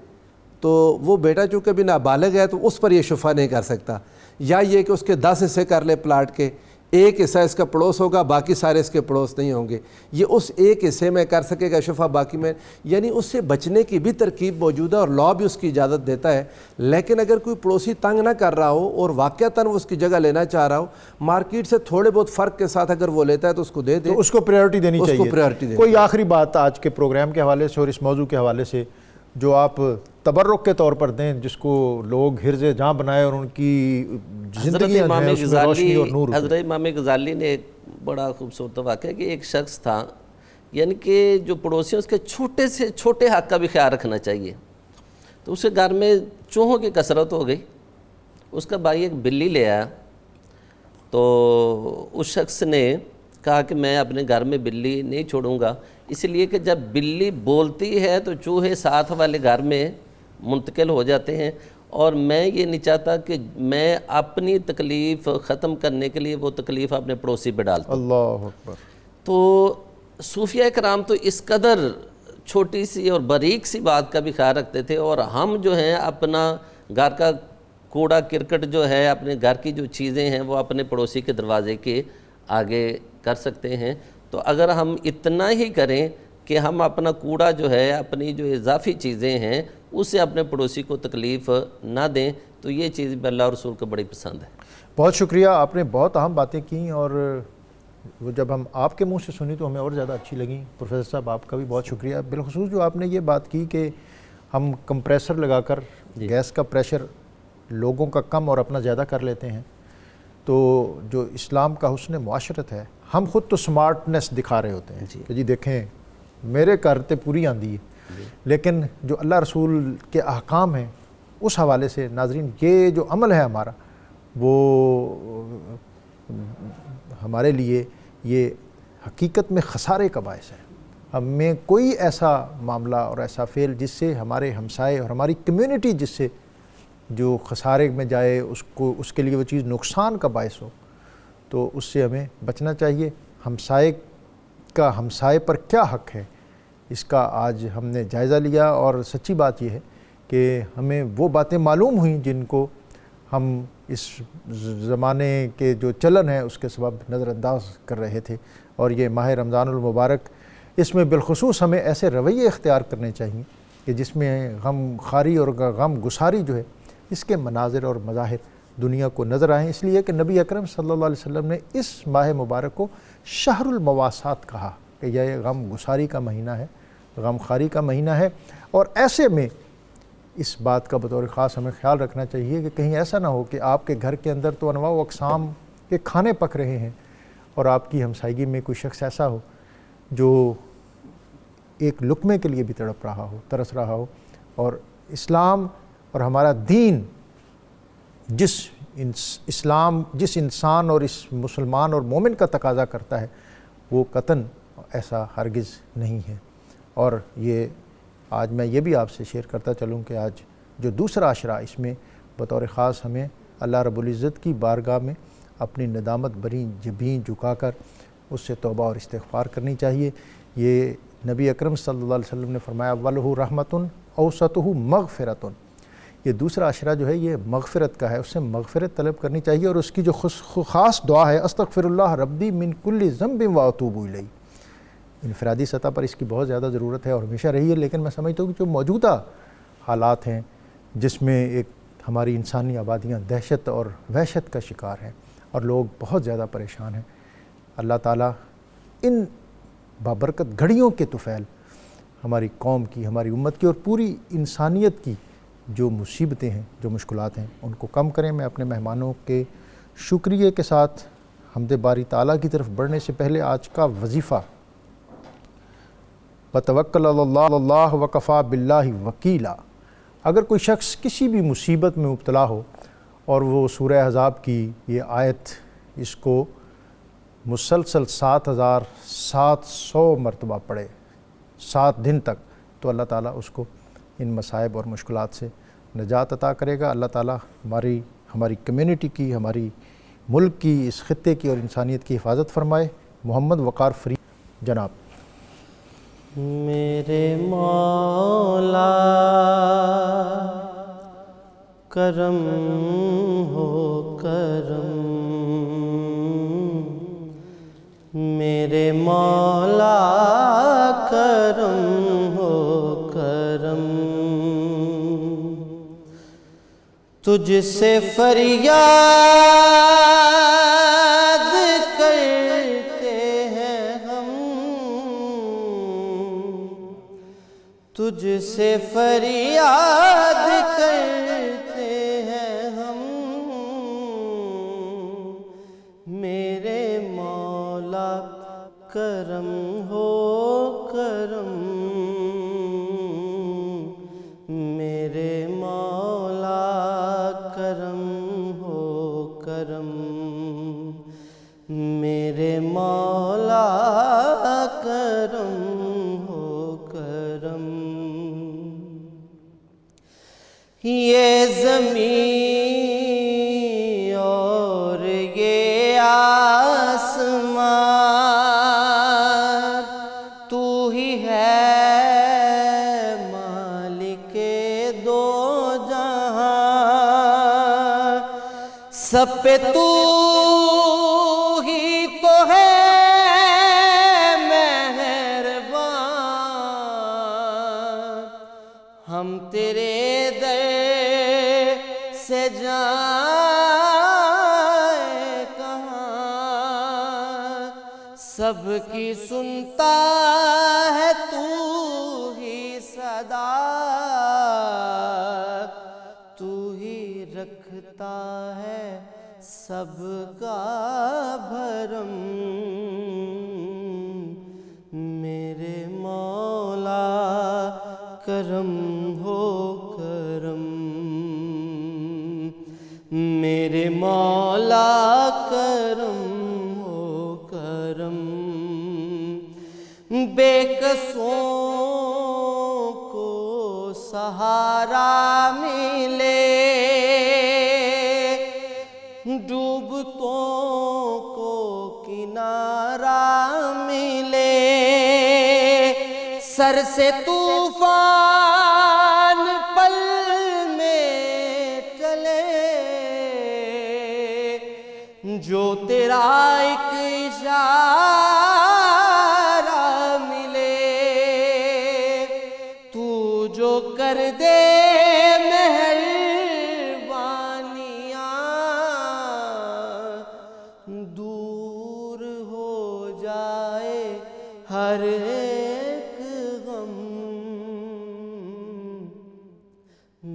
تو وہ بیٹا چونکہ بھی نابالغ ہے تو اس پر یہ شفا نہیں کر سکتا، یا یہ کہ اس کے 10 حصے کر لے پلاٹ کے، ایک حصہ اس کا پڑوس ہوگا، باقی سارے اس کے پڑوس نہیں ہوں گے، یہ اس ایک حصے میں کر سکے گا شفا، باقی میں، یعنی اس سے بچنے کی بھی ترکیب موجود ہے اور لاء بھی اس کی اجازت دیتا ہے۔ لیکن اگر کوئی پڑوسی تنگ نہ کر رہا ہو اور واقعتاً وہ اس کی جگہ لینا چاہ رہا ہو، مارکیٹ سے تھوڑے بہت فرق کے ساتھ اگر وہ لیتا ہے تو اس کو دے دے، تو اس کو پریورٹی دینی اس چاہیے۔ کو پریورٹی دینی کوئی آخری بات آج کے پروگرام کے حوالے سے اور اس موضوع کے حوالے سے جو آپ تبرک کے طور پر دیں، جس کو لوگ حرز جاں بنائے اور ان کی زندگی امام میں اس میں روشنی اور نور حضرت امام غزالی نے ایک بڑا خوبصورت واقعہ کہ ایک شخص تھا، یعنی کہ جو پڑوسی اس کے چھوٹے سے چھوٹے حق کا بھی خیال رکھنا چاہیے۔ تو اس کے گھر میں چوہوں کی کثرت ہو گئی، اس کا بھائی ایک بلی لے آیا، تو اس شخص نے کہا کہ میں اپنے گھر میں بلی نہیں چھوڑوں گا، اس لیے کہ جب بلی بولتی ہے تو چوہے ساتھ والے گھر میں منتقل ہو جاتے ہیں، اور میں یہ نہیں چاہتا کہ میں اپنی تکلیف ختم کرنے کے لیے وہ تکلیف اپنے پڑوسی پہ ڈالتا ہوں۔ اللہ اکبر۔ تو صوفیہ کرام تو اس قدر چھوٹی سی اور باریک سی بات کا بھی خیال رکھتے تھے، اور ہم جو ہیں اپنا گھر کا کوڑا کرکٹ جو ہے، اپنے گھر کی جو چیزیں ہیں وہ اپنے پڑوسی کے دروازے کے آگے کر سکتے ہیں۔ تو اگر ہم اتنا ہی کریں کہ ہم اپنا کوڑا جو ہے، اپنی جو اضافی چیزیں ہیں، اسے اپنے پڑوسی کو تکلیف نہ دیں، تو یہ چیز بھی اللہ اور رسول کو بڑی پسند ہے۔ بہت شکریہ، آپ نے بہت اہم باتیں کیں، اور وہ جب ہم آپ کے منہ سے سنی تو ہمیں اور زیادہ اچھی لگیں۔ پروفیسر صاحب آپ کا بھی بہت شکریہ، بالخصوص جو آپ نے یہ بات کی کہ ہم کمپریسر لگا کر گیس کا پریشر لوگوں کا کم اور اپنا زیادہ کر لیتے ہیں۔ تو جو اسلام کا حسن معاشرت ہے، ہم خود تو سمارٹنس دکھا رہے ہوتے ہیں کہ جی دیکھیں میرے گھر تے پوری آندی ہے، لیکن جو اللہ رسول کے احکام ہیں اس حوالے سے ناظرین، یہ جو عمل ہے ہمارا، وہ ہمارے لیے یہ حقیقت میں خسارے کا باعث ہے۔ ہمیں کوئی ایسا معاملہ اور ایسا فعل جس سے ہمارے ہمسائے اور ہماری کمیونٹی جس سے جو خسارے میں جائے، اس کے لیے وہ چیز نقصان کا باعث ہو، تو اس سے ہمیں بچنا چاہیے۔ ہمسائے کا ہمسائے پر کیا حق ہے، اس کا آج ہم نے جائزہ لیا، اور سچی بات یہ ہے کہ ہمیں وہ باتیں معلوم ہوئیں جن کو ہم اس زمانے کے جو چلن ہے اس کے سبب نظر انداز کر رہے تھے۔ اور یہ ماہ رمضان المبارک، اس میں بالخصوص ہمیں ایسے رویے اختیار کرنے چاہیے کہ جس میں غم خواری اور غم گساری جو ہے اس کے مناظر اور مظاہر دنیا کو نظر آئیں، اس لیے کہ نبی اکرم صلی اللہ علیہ وسلم نے اس ماہ مبارک کو شہر المواسات کہا کہ یہ غم گساری کا مہینہ ہے، غم خواری کا مہینہ ہے۔ اور ایسے میں اس بات کا بطور خاص ہمیں خیال رکھنا چاہیے کہ کہیں ایسا نہ ہو کہ آپ کے گھر کے اندر تو انواع و اقسام کے کھانے پک رہے ہیں اور آپ کی ہمسائیگی میں کوئی شخص ایسا ہو جو ایک لقمے کے لیے بھی تڑپ رہا ہو، ترس رہا ہو۔ اور اسلام اور ہمارا دین جس انسان اور اس مسلمان اور مومن کا تقاضا کرتا ہے وہ قطعاً ایسا ہرگز نہیں ہے۔ اور یہ آج میں یہ بھی آپ سے شیئر کرتا چلوں کہ آج جو دوسرا عشرہ، اس میں بطور خاص ہمیں اللہ رب العزت کی بارگاہ میں اپنی ندامت بری جبیں جھکا کر اس سے توبہ اور استغفار کرنی چاہیے۔ یہ نبی اکرم صلی اللہ علیہ وسلم نے فرمایا وَلَهُ رَحْمَةٌ أَوْسَطُهُ مَغْفِرَةٌ، یہ دوسرا عشرہ جو ہے یہ مغفرت کا ہے، اس سے مغفرت طلب کرنی چاہیے، اور اس کی جو خاص دعا ہے استغفر اللہ ربی من کل ذنب واتوب الیہ، انفرادی سطح پر اس کی بہت زیادہ ضرورت ہے اور ہمیشہ رہی ہے۔ لیکن میں سمجھتا ہوں کہ جو موجودہ حالات ہیں جس میں ایک ہماری انسانی آبادیاں دہشت اور وحشت کا شکار ہیں اور لوگ بہت زیادہ پریشان ہیں، اللہ تعالیٰ ان بابرکت گھڑیوں کے طفیل ہماری قوم کی، ہماری امت کی اور پوری انسانیت کی جو مصیبتیں ہیں، جو مشکلات ہیں، ان کو کم کریں۔ میں اپنے مہمانوں کے شکریہ کے ساتھ حمد باری تعالیٰ کی طرف بڑھنے سے پہلے آج کا وظیفہ وَتَوَكَّلْ عَلَى اللَّهِ وَكَفَى بِاللَّهِ وَكِيلًا، اگر کوئی شخص کسی بھی مصیبت میں مبتلا ہو اور وہ سورہ احزاب کی یہ آیت اس کو مسلسل 7700 مرتبہ پڑھے 7 دن تک، تو اللہ تعالیٰ اس کو ان مصائب اور مشکلات سے نجات عطا کرے گا۔ اللہ تعالیٰ ہماری کمیونٹی کی، ہماری ملک کی، اس خطے کی اور انسانیت کی حفاظت فرمائے۔ محمد وقار فرید جناب۔ میرے مولا کرم ہو کرم، مولا کرم ہو کرم، تجھ سے فریاد کرتے ہیں ہم، تجھ سے فریاد کرتے ہیں ہم، میرے مولا کرم ہو کرم، میرے مولا کرم ہو کرم، میرے مولا کرم ہو کرم۔ یہ زمین اور یہ آسمان تو ہی ہے مالک دو جہاں، سب پہ تو ہی تو ہے مہربان، ہم تیرے در سے جائیں کہاں، سب کی سنتا ہے تو ہی صدا، تو ہی رکھتا ہے سب کا بھرم، میرے مولا کرم ہو کرم، میرے مولا کرم ہو کرم، بے کسوں کو سہارا ملے، ڈوبتوں کو کنارہ ملے، سر سے طوفان پل میں چلے، جو تیرا ایک اشارہ ملے، تو جو کر دے مہربانیاں، دور ہو جائے ہر ایک غم،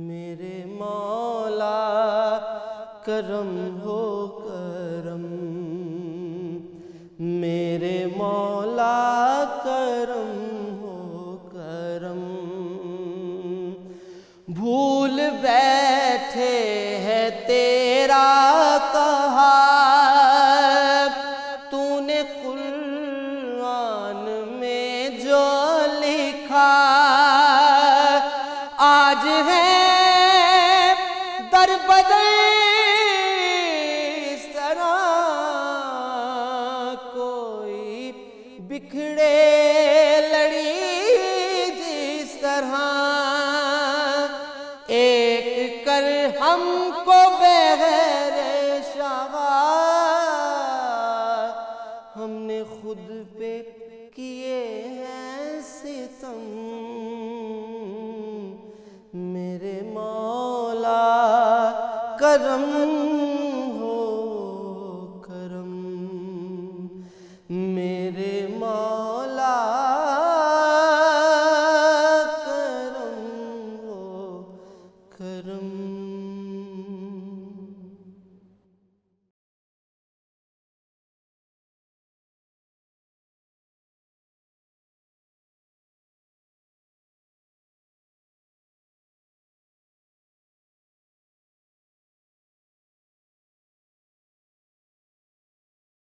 میرے مولا کرم ہو کرم، میرے مولا کرم ہو کرم، بھول بیٹھے ہے تیرا کہا تو نے قرآن میں جو لکھا، آج ہے در بدر اس طرح کوئی بکھڑے لڑی جس طرح، ایک کر ہم کو بغیر شہا، ہم نے خود پہ کیے ہیں ستم، میرے مولا کرم ہو کرم، میرے مولا کرم ہو کرم۔